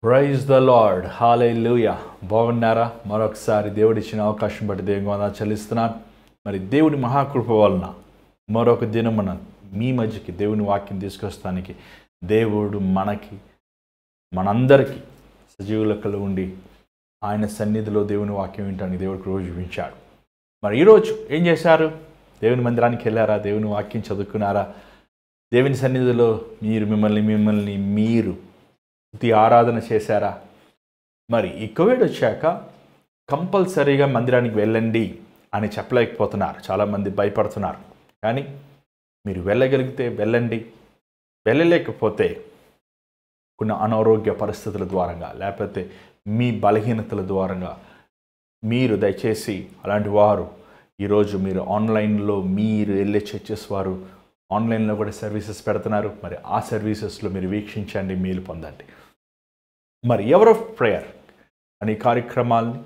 Praise the lord, హల్లెలూయా. బాగున్నారా? మరొకసారి దేవుడు ఇచ్చిన అవకాశం బట్టి దేవునికి వందనాలు చెల్లిస్తున్నాను. మరి దేవుడి మహాకృప వలన మరొక దినమున మీ మధ్యకి దేవుని వాక్యం తీసుకొస్తానికి దేవుడు మనందరికీ సజీవులకలు ఉండి ఆయన సన్నిధిలో దేవుని వాక్యం వినడానికి దేవుడికి రోజు చూపించాడు. మరి ఈరోజు ఏం చేశారు? దేవుని మందిరానికి వెళ్ళారా? దేవుని వాక్యం చదువుకున్నారా? దేవుని సన్నిధిలో మిమ్మల్ని మీరు ఆరాధన చేశారా? మరి ఈ కోవిడ్ వచ్చాక కంపల్సరీగా మందిరానికి వెళ్ళండి అని చెప్పలేకపోతున్నారు, చాలామంది భయపడుతున్నారు. కానీ మీరు వెళ్ళగలిగితే వెళ్ళండి, వెళ్ళలేకపోతే కొన్ని అనారోగ్య పరిస్థితుల ద్వారంగా లేకపోతే మీ బలహీనతల ద్వారంగా మీరు దయచేసి అలాంటి వారు ఈరోజు మీరు ఆన్లైన్లో మీరు వెళ్ళే చర్చెస్ వారు ఆన్లైన్లో కూడా సర్వీసెస్ పెడుతున్నారు. మరి ఆ సర్వీసెస్లో మీరు వీక్షించండి, మేలు పొందండి. మరి ఎవర్ ఆఫ్ ప్రేయర్ అనే కార్యక్రమాల్ని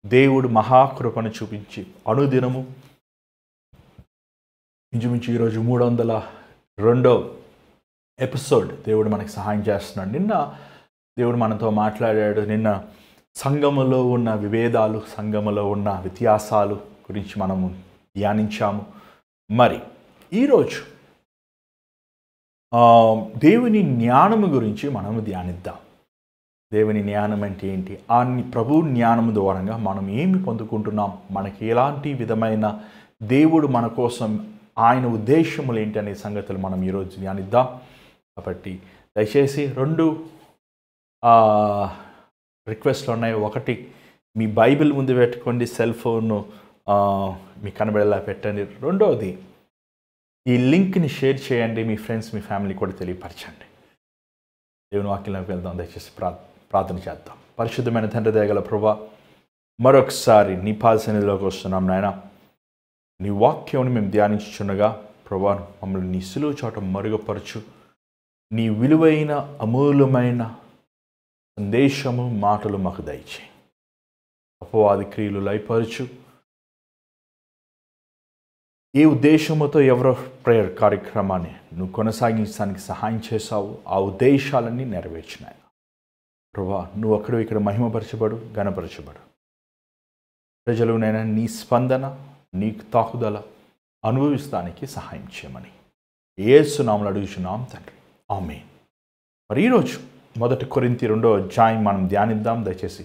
దేవుడు మహాకృపను చూపించి అనుదినము ఇంచుమించు ఈరోజు 302వ ఎపిసోడ్ దేవుడు మనకి సహాయం చేస్తున్నాడు. నిన్న దేవుడు మనతో మాట్లాడాడు. నిన్న సంఘములో ఉన్న విభేదాలు, సంఘములో ఉన్న వ్యత్యాసాలు గురించి మనము ధ్యానించాము. మరి ఈరోజు దేవుని జ్ఞానము గురించి మనము ధ్యానిద్దాం. దేవుని జ్ఞానం అంటే ఏంటి? ఆ ప్రభు జ్ఞానము ద్వారంగా మనం ఏమి పొందుకుంటున్నాం, మనకి ఎలాంటి విధమైన దేవుడు మన కోసం ఆయన ఉద్దేశములు ఏంటి అనే సంగతులు మనం ఈరోజు ధ్యానిద్దాం. కాబట్టి దయచేసి 2 రిక్వెస్ట్లు ఉన్నాయి. ఒకటి, మీ బైబిల్ ముందు పెట్టుకోండి, సెల్ ఫోన్ మీకు కనబడేలా పెట్టండి. రెండవది, ఈ లింక్ని షేర్ చేయండి, మీ ఫ్రెండ్స్ మీ ఫ్యామిలీ కూడా తెలియపరచండి. దేవుని వాక్యంలోకి వెళ్దాం. దయచేసి ప్రార్థన చేద్దాం. పరిశుద్ధమైన తండ్రి, దయగల ప్రభువా, మరొకసారి నీ పాద సన్నిధిలోకి వస్తున్నాం నాయన. నీ వాక్యాన్ని మేము ధ్యానించుచుండగా ప్రభువా, మమ్మల్ని నీ సిలువ చోట మరుగుపరచు. నీ విలువైన అమూల్యమైన సందేశము మాటలు మాకు దయచేయి. అపవాది క్రియలు లయపరచు. ఏ ఉద్దేశంతో ఎవరో ప్రేయర్ కార్యక్రమాన్ని నువ్వు కొనసాగించడానికి సహాయం చేశావు, ఆ ఉద్దేశాలన్నీ నెరవేర్చినాయి. ప్రభువా, నువ్వు అక్కడ ఇక్కడ మహిమపరచబడు, ఘనపరచబడు. ప్రజలునైనా నీ స్పందన, నీ తాకుదల అనుభవిస్తానికి సహాయం చేయమని యేసు నామములో అడుగుచున్నాం తండ్రి, ఆమేన్. మరి ఈరోజు 1 కొరింథీ 2వ అధ్యాయం మనం ధ్యానిద్దాం. దయచేసి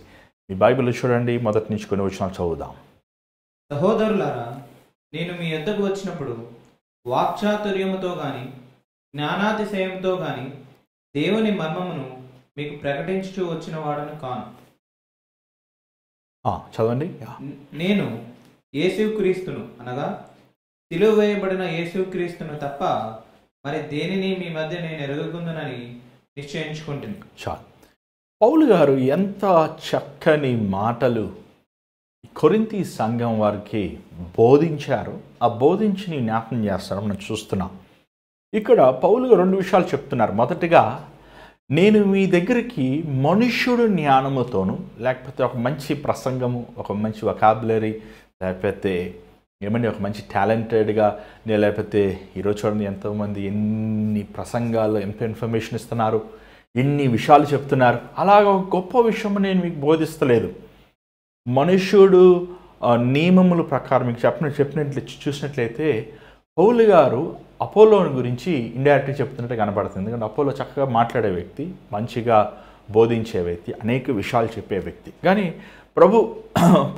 మీ బైబిల్ చూడండి, మొదటి నుంచి కొన్ని వచనాలు చదువుదాం. సహోదరులారా, నేను మీ యొద్దకు వచ్చినప్పుడు వాక్చాతుర్యముతో గాని జ్ఞానాతిశయంతో గాని దేవుని మర్మమును మీకు ప్రకటించుచూ వచ్చిన వాడను కాను. చదవండి. నేను యేసుక్రీస్తును అనగా సిలువ వేయబడిన యేసుక్రీస్తును తప్ప మరి దేనిని మీ మధ్య నేను ఎరుగుకుందునని నిశ్చయించుకుంటుంది. చాలు. పౌలు గారు ఎంత చక్కని మాటలు కొరింథీ సంఘం వారికి బోధించారు. ఆ బోధించి జ్ఞాపకం చేస్తారు, మనం చూస్తున్నాం. ఇక్కడ పౌలు గారు 2 విషయాలు చెప్తున్నారు. మొదటిగా, నేను మీ దగ్గరికి మనుష్యుడు జ్ఞానముతోను, లేకపోతే ఒక మంచి ప్రసంగము, ఒక మంచి వొకాబులరీ, లేకపోతే ఒక మంచి టాలెంటెడ్గా, లేకపోతే ఈరోజు చూడండి ఎంతోమంది ఎన్ని ప్రసంగాలు, ఎంత ఇన్ఫర్మేషన్ ఇస్తున్నారు, ఎన్ని విషయాలు చెప్తున్నారు. అలాగ ఒక గొప్ప విషయం నేను మీకు బోధిస్తలేదు. మనుష్యుడు నియమముల ప్రకారం మీకు చెప్పినట్లు చూసినట్లయితే పౌలు గారు అపోలోని గురించి ఇండైరెక్ట్గా చెప్తున్నట్టు కనబడుతుంది. ఎందుకంటే అపోలో చక్కగా మాట్లాడే వ్యక్తి, మంచిగా బోధించే వ్యక్తి, అనేక విషయాలు చెప్పే వ్యక్తి. కానీ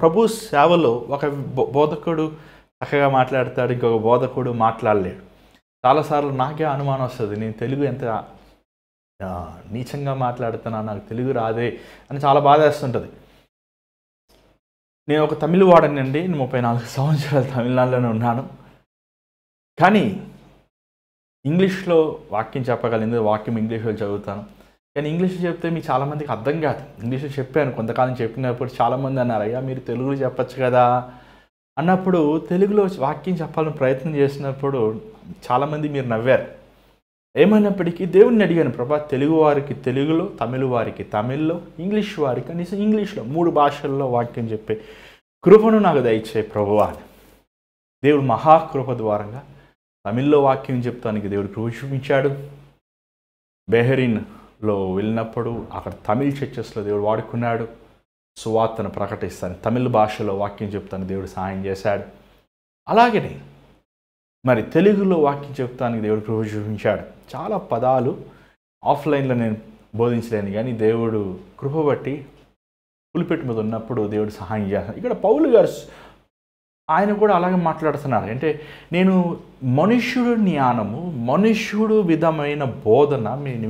ప్రభు సేవలో ఒక బోధకుడు చక్కగా మాట్లాడతాడు, ఇంకొక బోధకుడు మాట్లాడలేడు. చాలాసార్లు నాకే అనుమానం వస్తుంది, నేను తెలుగు ఎంత నీచంగా మాట్లాడుతున్నా, నాకు తెలుగు రాదే అని చాలా బాధేస్తుంటుంది. నేను ఒక తమిళ వాడనండి, 34 సంవత్సరాలు తమిళనాడులోనే ఉన్నాను. కానీ ఇంగ్లీష్లో వాక్యం చెప్పగలిగింది, వాక్యం ఇంగ్లీష్లో చదువుతాను. కానీ ఇంగ్లీష్లో చెప్తే మీకు చాలామందికి అర్థం కాదు. ఇంగ్లీష్లో చెప్పాను, కొంతకాలం చెప్పినప్పుడు చాలామంది అన్నారు, అయ్యా మీరు తెలుగులో చెప్పచ్చు కదా అన్నప్పుడు, తెలుగులో వాక్యం చెప్పాలని ప్రయత్నం చేసినప్పుడు చాలామంది మీరు నవ్వారు. ఏమైనప్పటికీ దేవుడిని అడిగాను, ప్రభా తెలుగు వారికి తెలుగులో, తమిళ వారికి తమిళ్లో, ఇంగ్లీష్ వారికి కనీసం ఇంగ్లీష్లో 3 భాషల్లో వాక్యం చెప్పే కృపను నాకు దయచేయి ప్రభువా. దేవుడు మహాకృప ద్వారంగా తమిళ్లో వాక్యం చెప్తానికి దేవుడు కృప చూపించాడు. బెహరీన్ లో వెళ్ళినప్పుడు అక్కడ తమిళ్ చర్చెస్లో దేవుడు వాడుకున్నాడు. సువార్తను ప్రకటిస్తాను, తమిళ భాషలో వాక్యం చెప్తాను, దేవుడు సహాయం చేశాడు. అలాగనే మరి తెలుగులో వాక్యం చెప్తానికి దేవుడు కృప చూపించాడు. చాలా పదాలు ఆఫ్లైన్లో నేను బోధించలేను, కానీ దేవుడు కృప బట్టి పులిపెట్టు మీద ఉన్నప్పుడు దేవుడు సహాయం చేస్తాడు. ఇక్కడ పౌలు గారు ఆయన కూడా అలాగే మాట్లాడుతున్నారు. అంటే నేను మనుష్యుడు జ్ఞానము, మనుష్యుడు విధమైన బోధన నేను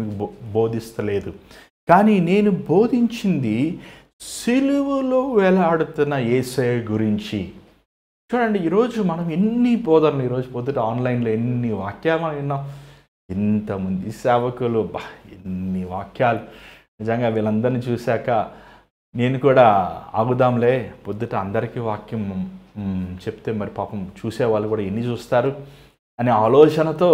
బోధిస్తలేదు, కానీ నేను బోధించింది సిలువలో వేలాడుతున్న యేసయ్య గురించి. చూడండి, ఈరోజు మనం ఎన్ని బోధనలు, ఈరోజు పొద్దుట ఆన్లైన్లో ఎన్ని వాక్యాలు మనం విన్నాం. ఇంతమంది సేవకులు, ఎన్ని వాక్యాలు. నిజంగా వీళ్ళందరినీ చూశాక నేను కూడా ఆగుదాంలే, పొద్దుట అందరికీ వాక్యం చెప్తే మరి పాపం చూసేవాళ్ళు కూడా ఎన్ని చూస్తారు అనే ఆలోచనతో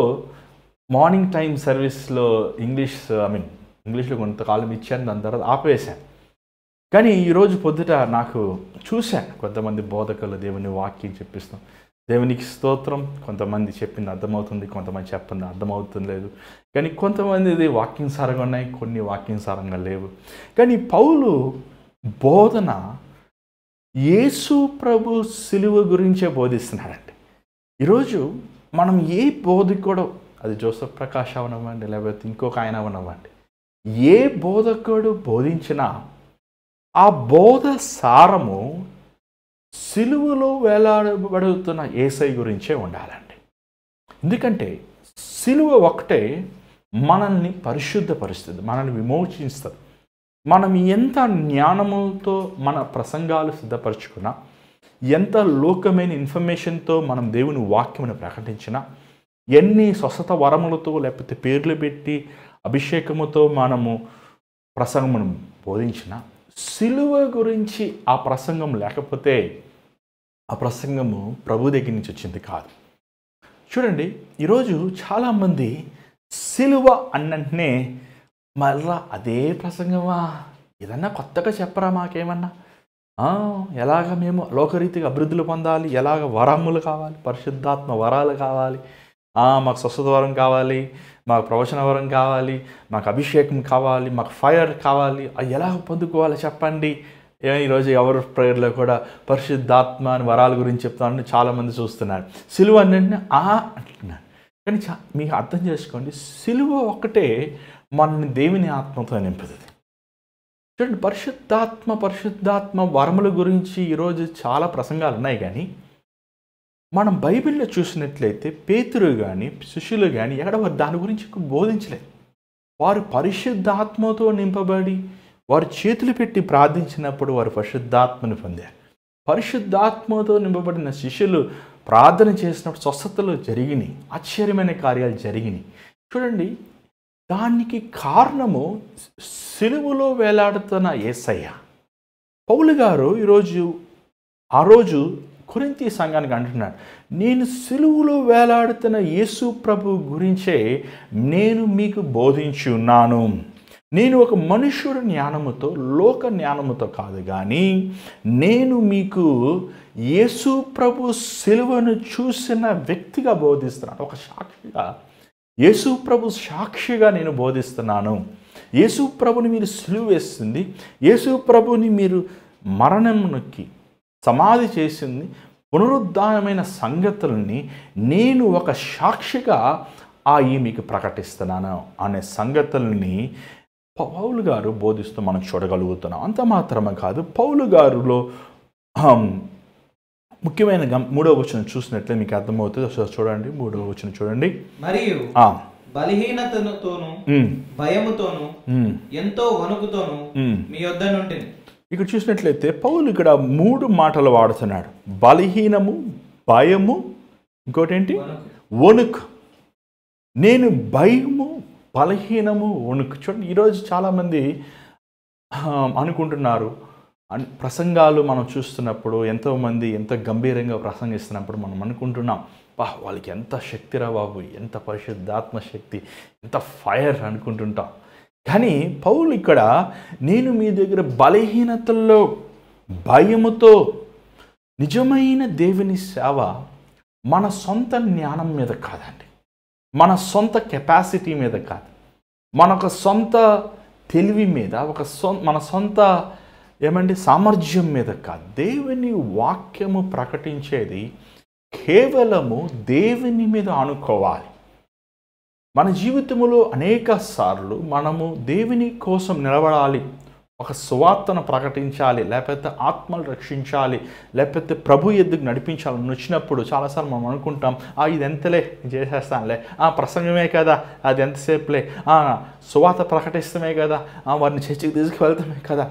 మార్నింగ్ టైం సర్వీస్లో ఇంగ్లీష్లో కొంతకాలం ఇచ్చాను, దాని తర్వాత ఆపేశాను. కానీ ఈరోజు పొద్దుట నాకు చూశాను కొంతమంది బోధకులు దేవుని వాక్యం చెప్పిస్తాం. దేవునికి స్తోత్రం. కొంతమంది చెప్పింది అర్థమవుతుంది, కొంతమంది చెప్పింది అర్థమవుతుంది లేదు. కానీ కొంతమందిది వాక్యానుసారంగా ఉన్నాయి, కొన్ని వాక్యానుసారంగా లేవు. కానీ పౌలు బోధన యేసు ప్రభు సిలువ గురించే బోధిస్తున్నాడండి. ఈరోజు మనం ఏ బోధకుడో, అది జోసెఫ్ ప్రకాష్ అవనవ్వండి, లేకపోతే ఇంకొక ఆయన అవనవ్వండి, ఏ బోధకుడు బోధించినా ఆ బోధ సారము సిలువలో వేలాడబడుతున్న యేసయ్య గురించే ఉండాలండి. ఎందుకంటే సిలువ ఒకటే మనల్ని పరిశుద్ధపరుస్తుంది, మనల్ని విమోచిస్తుంది. మనం ఎంత జ్ఞానముతో మన ప్రసంగాలు సిద్ధపరచుకున్నా, ఎంత లోకమైన ఇన్ఫర్మేషన్తో మనం దేవుని వాక్యమును ప్రకటించినా, ఎన్ని స్వస్థత వరములతో లేకపోతే పేర్లు పెట్టి అభిషేకముతో మనము ప్రసంగమును బోధించినా, సిలువ గురించి ఆ ప్రసంగం లేకపోతే ఆ ప్రసంగము ప్రభు దగ్గర నుంచి వచ్చింది కాదు. చూడండి, ఈరోజు చాలామంది సిలువ అన్నంటనే మళ్ళా అదే ప్రసంగమా, ఏదన్నా కొత్తగా చెప్పరా మాకేమన్నా, ఎలాగ మేము లోకరీతిగా అభివృద్ధులు పొందాలి, ఎలాగ వరములు కావాలి, పరిశుద్ధాత్మ వరాలు కావాలి, మాకు స్వస్థత వరం కావాలి, మాకు ప్రవచన వరం కావాలి, మాకు అభిషేకం కావాలి, మాకు ఫైర్ కావాలి, అది ఎలా పొందుకోవాలి చెప్పండి. ఈరోజు ఎవరి ప్రేయర్లో కూడా పరిశుద్ధాత్మ అని వరాల గురించి చెప్తానని చాలామంది చూస్తున్నారు. సిలువ అంటే అంటున్నారు. కానీ మీకు అర్థం చేసుకోండి, సిలువ ఒక్కటే మనల్ని దేవుని ఆత్మతో నింపుతుంది. చూడండి, పరిశుద్ధాత్మ వరముల గురించి ఈరోజు చాలా ప్రసంగాలు ఉన్నాయి. కానీ మనం బైబిల్లో చూసినట్లయితే పేతురు కానీ శిష్యులు కానీ ఎక్కడ వారు దాని గురించి బోధించలేదు. వారు పరిశుద్ధాత్మతో నింపబడి వారు చేతులు పెట్టి ప్రార్థించినప్పుడు వారు పరిశుద్ధాత్మను పొందారు. పరిశుద్ధాత్మతో నింపబడిన శిష్యులు ప్రార్థన చేసినప్పుడు స్వస్థతలు జరిగినాయి, ఆశ్చర్యమైన కార్యాలు జరిగినాయి. చూడండి, దానికి కారణము సిలువలో వేలాడుతున్న యేసయ్య. పౌలు గారు ఆ రోజు కొరింథీ సంఘానికి అంటున్నాడు, నేను సిలువలో వేలాడుతున్న యేసు ప్రభు గురించే నేను మీకు బోధించి ఉన్నాను. నేను ఒక మనుష్యుడి జ్ఞానముతో, లోక జ్ఞానముతో కాదు, కానీ నేను మీకు యేసు ప్రభు సిలువను చూసిన వ్యక్తిగా బోధిస్తున్నాను. ఒక సాక్షిగా, యేసు ప్రభు సాక్షిగా నేను బోధిస్తున్నాను. యేసు ప్రభుని మీరు సిలువ వేస్తుంది, యేసు ప్రభుని మీరు మరణమునొక్కి సమాధి చేసింది, పునరుద్ధానమైన సంగతుల్ని నేను ఒక సాక్షిగా మీకు ప్రకటిస్తున్నాను అనే సంగతుల్ని పౌలు గారు బోధిస్తూ మనం చూడగలుగుతున్నాం. అంత మాత్రమే కాదు, పౌలు గారులో ముఖ్యమైన 3వ వచనం చూసినట్లే మీకు అర్థమవుతుంది. చూడండి, 3వ వచనం చూడండి. మరియు బలహీనతతోను భయముతోను ఎంతో వణుకుతోను మీ యొద్ద నుండి. ఇక్కడ చూసినట్లయితే పౌలు ఇక్కడ 3 మాటలు వాడుతున్నాడు. బలహీనము, భయము, ఇంకోటి ఏంటి, వణుకు. నేను భయము, బలహీనము, వణుకు. చూడండి, ఈరోజు చాలామంది అనుకుంటున్నారు, ప్రసంగాలు మనం చూస్తున్నప్పుడు ఎంతోమంది ఎంత గంభీరంగా ప్రసంగిస్తున్నప్పుడు మనం అనుకుంటున్నాం, వాళ్ళకి ఎంత శక్తిరా బాబు, ఎంత పరిశుద్ధాత్మ శక్తి, ఎంత ఫైర్ అనుకుంటుంటాం. కానీ పౌలు ఇక్కడ నేను మీ దగ్గర బలహీనతల్లో, భయముతో, నిజమైన దేవుని సేవ మన సొంత జ్ఞానం మీద కాదండి, మన సొంత కెపాసిటీ మీద కాదు, మనొక సొంత తెలివి మీద మన సొంత సామర్థ్యం మీద కాదు. దేవుని వాక్యము ప్రకటించేది కేవలము దేవుని మీద అనుకోవాలి. మన జీవితంలో అనేక సార్లు మనము దేవుని కోసం నిలబడాలి, ఒక సువార్తను ప్రకటించాలి, లేకపోతే ఆత్మలు రక్షించాలి, లేకపోతే ప్రభు ఎద్దుకు నడిపించాలని వచ్చినప్పుడు చాలాసార్లు మనం అనుకుంటాం, ఇది ఎంతలే చేసేస్తానులే, ప్రసంగమే కదా, అది ఎంతసేపులే, సువార్త ప్రకటిస్తమే కదా, వారిని చర్చికి తీసుకువెళ్తామే కదా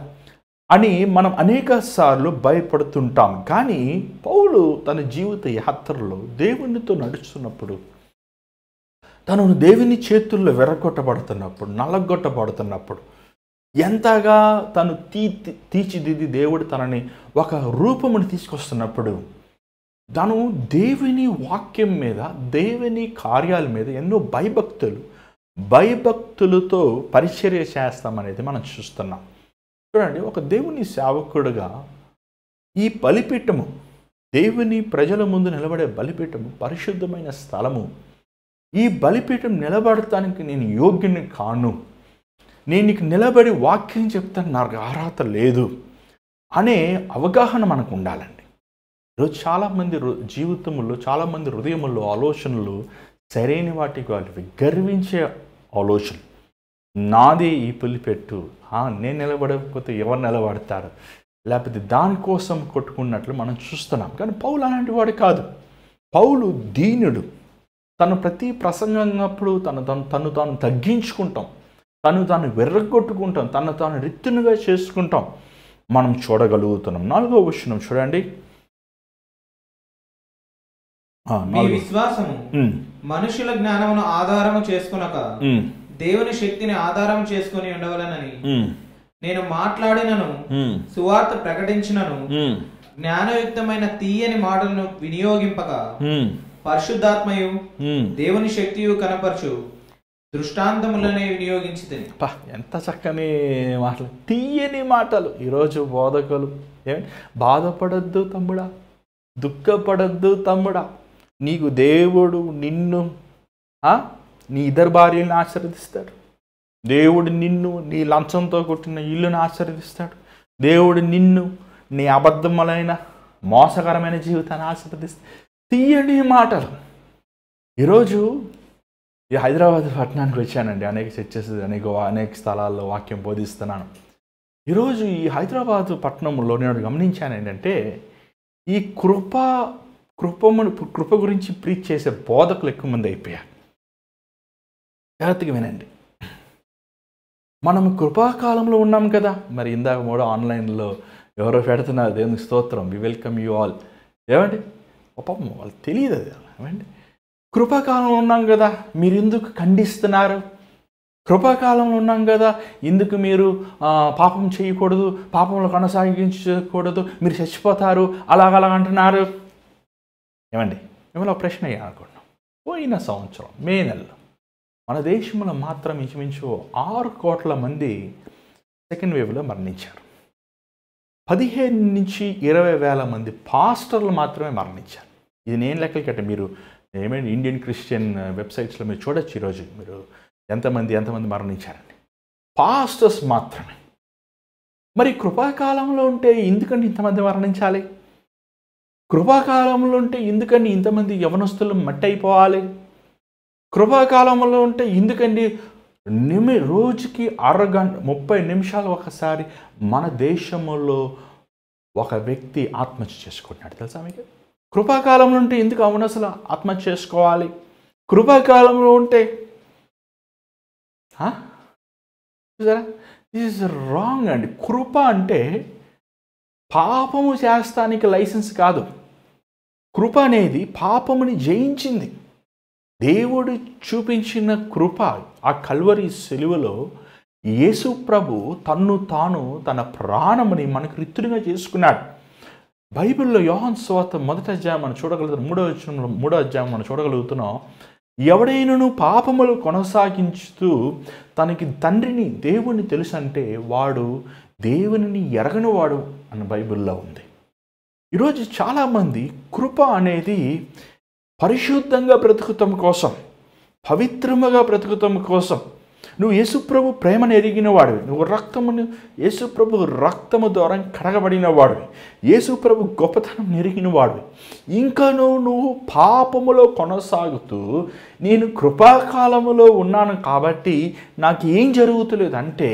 అని మనం అనేక సార్లు భయపడుతుంటాం. కానీ పౌలు తన జీవిత యాత్రలో దేవునితో నడుస్తున్నప్పుడు, తను దేవుని చేతుల్లో విరగొట్టబడుతున్నప్పుడు, నలగొట్టబడుతున్నప్పుడు, ఎంతగా తను తీర్చిదిద్ది దేవుడు తనని ఒక రూపముని తీసుకొస్తున్నప్పుడు, తను దేవుని వాక్యం మీద, దేవుని కార్యాల మీద ఎన్నో భయభక్తులతో పరిచర్య చేస్తామనేది మనం చూస్తున్నాం. చూడండి, ఒక దేవుని సేవకుడుగా ఈ బలిపీఠము, దేవుని ప్రజల ముందు నిలబడే బలిపీఠము పరిశుద్ధమైన స్థలము. ఈ బలిపీఠం నిలబడటానికి నేను యోగ్యుని కాను, నేను నీకు నిలబడి వాక్యం చెప్తాను, నాకు అర్హత లేదు అనే అవగాహన మనకు ఉండాలండి. ఈరోజు చాలామంది జీవితంలో, చాలామంది హృదయముల్లో ఆలోచనలు సరైన వాటికి వాళ్ళవి గర్వించే ఆలోచనలు. నాదే ఈ పులిపెట్టు, నేను నిలబడకపోతే ఎవరు నిలబడతారు, లేకపోతే దానికోసం కొట్టుకున్నట్లు మనం చూస్తున్నాం. కానీ పౌలు అలాంటి వాడు కాదు. పౌలు దీనుడు. తను ప్రతి ప్రసంగప్పుడు తను తాను తగ్గించుకుంటాం, తను వెర్రగొట్టుకుంటాం, తాను రిత్తునుగా చేసుకుంటాం మనం చూడగలుగుతున్నాం. 4వ వచనం చూడండి. మీ విశ్వాసము మనుషుల జ్ఞానమును ఆధారము చేసుకొనక దేవుని శక్తిని ఆధారం చేసుకొని ఉండవలనని నేను మాట్లాడినను, సువార్త ప్రకటించినను, జ్ఞానయుక్తమైన తీయని మాటలను వినియోగింపక పరిశుద్ధాత్మయు దేవుని శక్తియు కనపరచు దృష్టాంతములనే వినియోగించింది. ఎంత చక్కని మాటలు, తీయని మాటలు. ఈరోజు బోధకులు బాధపడద్దు తమ్ముడా, దుఃఖపడద్దు తమ్ముడా, నీకు దేవుడు నిన్ను నీ ఇద్దరు భార్యలను ఆశీర్వదిస్తాడు, దేవుడు నిన్ను నీ లంచంతో కొట్టిన ఇల్లును ఆశీర్వదిస్తాడు, దేవుడు నిన్ను నీ అబద్ధములైన మోసకరమైన జీవితాన్ని ఆశీర్వదిస్తాడు. తీయని మాటలు. ఈరోజు ఈ హైదరాబాద్ పట్టణానికి వచ్చానండి, అనేక చర్చెస్, అనేక స్థలాల్లో వాక్యం బోధిస్తున్నాను. ఈరోజు ఈ హైదరాబాద్ పట్టణంలో నేను గమనించాను ఏంటంటే, ఈ కృప గురించి ప్రీచ్ చేసే బోధకులు ఎక్కువ మంది అయిపోయారు. జాగ్రత్తగా వినండి, మనం కృపాకాలంలో ఉన్నాం కదా. మరి ఇందాక కూడా ఆన్లైన్లో ఎవరో పెడుతున్నారు, దేవునికి స్తోత్రం, వి వెల్కమ్ యూ ఆల్. ఏమండి, పాపం వాళ్ళు తెలియదు అది. ఏమండి, కృపాకాలంలో ఉన్నాం కదా, మీరు ఎందుకు ఖండిస్తున్నారు? కృపాకాలంలో ఉన్నాం కదా, ఎందుకు మీరు పాపం చేయకూడదు, పాపంలో కొనసాగించకూడదు, మీరు చచ్చిపోతారు, అలాగంటున్నారు? ఏమండి, ఏమైనా ప్రశ్న అనుకున్నాం. పోయిన సంవత్సరం మే నెలలో మన దేశంలో మాత్రం ఇంచుమించు 6 కోట్ల మంది సెకండ్ వేవ్లో మరణించారు. 15 నుంచి 20 వేల మంది పాస్టర్లు మాత్రమే మరణించారు. ఇది నేను లెక్కలు కట్టే, మీరు ఏమైనా ఇండియన్ క్రిస్టియన్ వెబ్సైట్స్లో మీరు చూడొచ్చు ఈరోజు మీరు ఎంతమంది మరణించారండి, పాస్టర్స్ మాత్రమే. మరి కృపాకాలంలో ఉంటే ఎందుకంటే ఇంతమంది మరణించాలి? కృపాకాలంలో ఉంటే ఎందుకండి ఇంతమంది యవనస్తులు మట్టి అయిపోవాలి? కృపాకాలంలో ఉంటే ఎందుకండి రోజుకి 30 నిమిషాలు ఒకసారి మన దేశంలో ఒక వ్యక్తి ఆత్మహత్య చేసుకుంటున్నాడు, తెలుసా మీకు? కృపాకాలంలో ఉంటే ఎందుకు అవనసలు ఆత్మహత్య చేసుకోవాలి? కృపాకాలంలో ఉంటే చూసారా, దిస్ ఇస్ రాంగ్ అండి. కృప అంటే పాపము చేస్తానికి లైసెన్స్ కాదు. కృప అనేది పాపముని జయించింది. దేవుడు చూపించిన కృప, ఆ కల్వరి సిలువలో యేసు ప్రభు తాను తన ప్రాణముని మనకు రిత్తునిగా చేసుకున్నాడు. బైబిల్లో యోహాను సువార్త 1వ అధ్యాయం మనం చూడగలుగుతున్నాం, 3వ అధ్యాయం మనం చూడగలుగుతున్నాం. ఎవడైనను పాపములు కొనసాగించుతూ తనకి తండ్రిని దేవుని తెలుసు అంటే వాడు దేవునిని ఎరగని వాడు అని బైబిల్లో ఉంది. ఈరోజు చాలామంది కృప అనేది పరిశుద్ధంగా బ్రతుకుతాం కోసం, పవిత్రముగా బ్రతుకుతాం కోసం, నువ్వు యేసుప్రభు ప్రేమను ఎరిగిన వాడివి, యేసుప్రభు రక్తము ద్వారా కడగబడిన వాడివి, యేసుప్రభు గొప్పతనం ఎరిగిన వాడివి. ఇంకా నువ్వు పాపములో కొనసాగుతూ నేను కృపాకాలములో ఉన్నాను కాబట్టి నాకు ఏం జరుగుతలేదు అంటే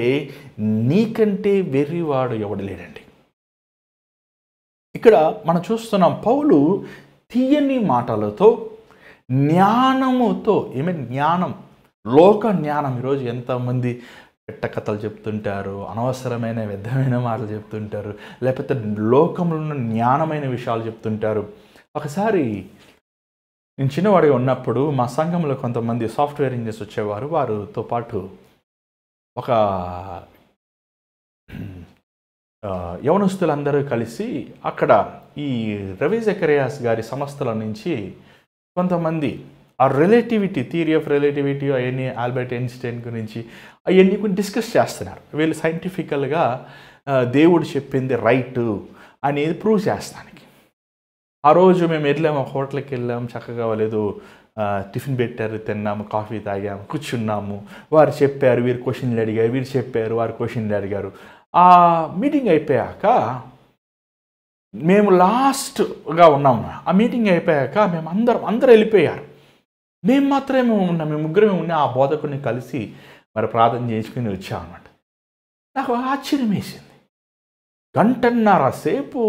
నీకంటే వెర్రివాడు ఎవడు లేడండి. ఇక్కడ మనం చూస్తున్నాం పౌలు తీయని మాటలతో జ్ఞానముతో, జ్ఞానం, లోక జ్ఞానం. ఈరోజు ఎంతమంది పెట్ట కథలు చెప్తుంటారు, అనవసరమైన వ్యర్థమైన మాటలు చెప్తుంటారు, లేకపోతే లోకంలో ఉన్న జ్ఞానమైన విషయాలు చెప్తుంటారు. ఒకసారి నేను చిన్నవాడిగా ఉన్నప్పుడు మా సంఘంలో కొంతమంది సాఫ్ట్వేర్ ఇంజనీర్స్ వచ్చేవారు. వారితో పాటు ఒక యవనస్తులందరూ కలిసి అక్కడ ఈ రవి జకరియాస్ గారి సంస్థల నుంచి కొంతమంది ఆ రిలేటివిటీ, థియరీ ఆఫ్ రిలేటివిటీ, అవన్నీ ఆల్బర్ట్ ఐన్స్టైన్ గురించి అవన్నీ కొన్ని డిస్కస్ చేస్తున్నారు. వీళ్ళు సైంటిఫికల్గా దేవుడు చెప్పింది రైట్ అనేది ప్రూవ్ చేస్తానికి. ఆ రోజు మేము వెళ్ళాము, ఒక హోటల్కి వెళ్ళాము, చక్కగా లేదు టిఫిన్ పెట్టారు, తిన్నాము, కాఫీ తాగాము, కూర్చున్నాము. వారు చెప్పారు, వీరు క్వశ్చన్లు అడిగారు, వీరు చెప్పారు, వారు క్వశ్చన్లు అడిగారు. ఆ మీటింగ్ అయిపోయాక మేము లాస్ట్గా ఉన్నాము. ఆ మీటింగ్ అయిపోయాక మేము అందరూ వెళ్ళిపోయారు. మేము మాత్రమే ఉన్నాం, మేము ముగ్గురమే ఉన్నా. ఆ బోధకుడిని కలిసి మరి ప్రార్థన చేసుకుని వచ్చామన్నమాట. నాకు ఆశ్చర్యం వేసింది. గంటన్నర సేపు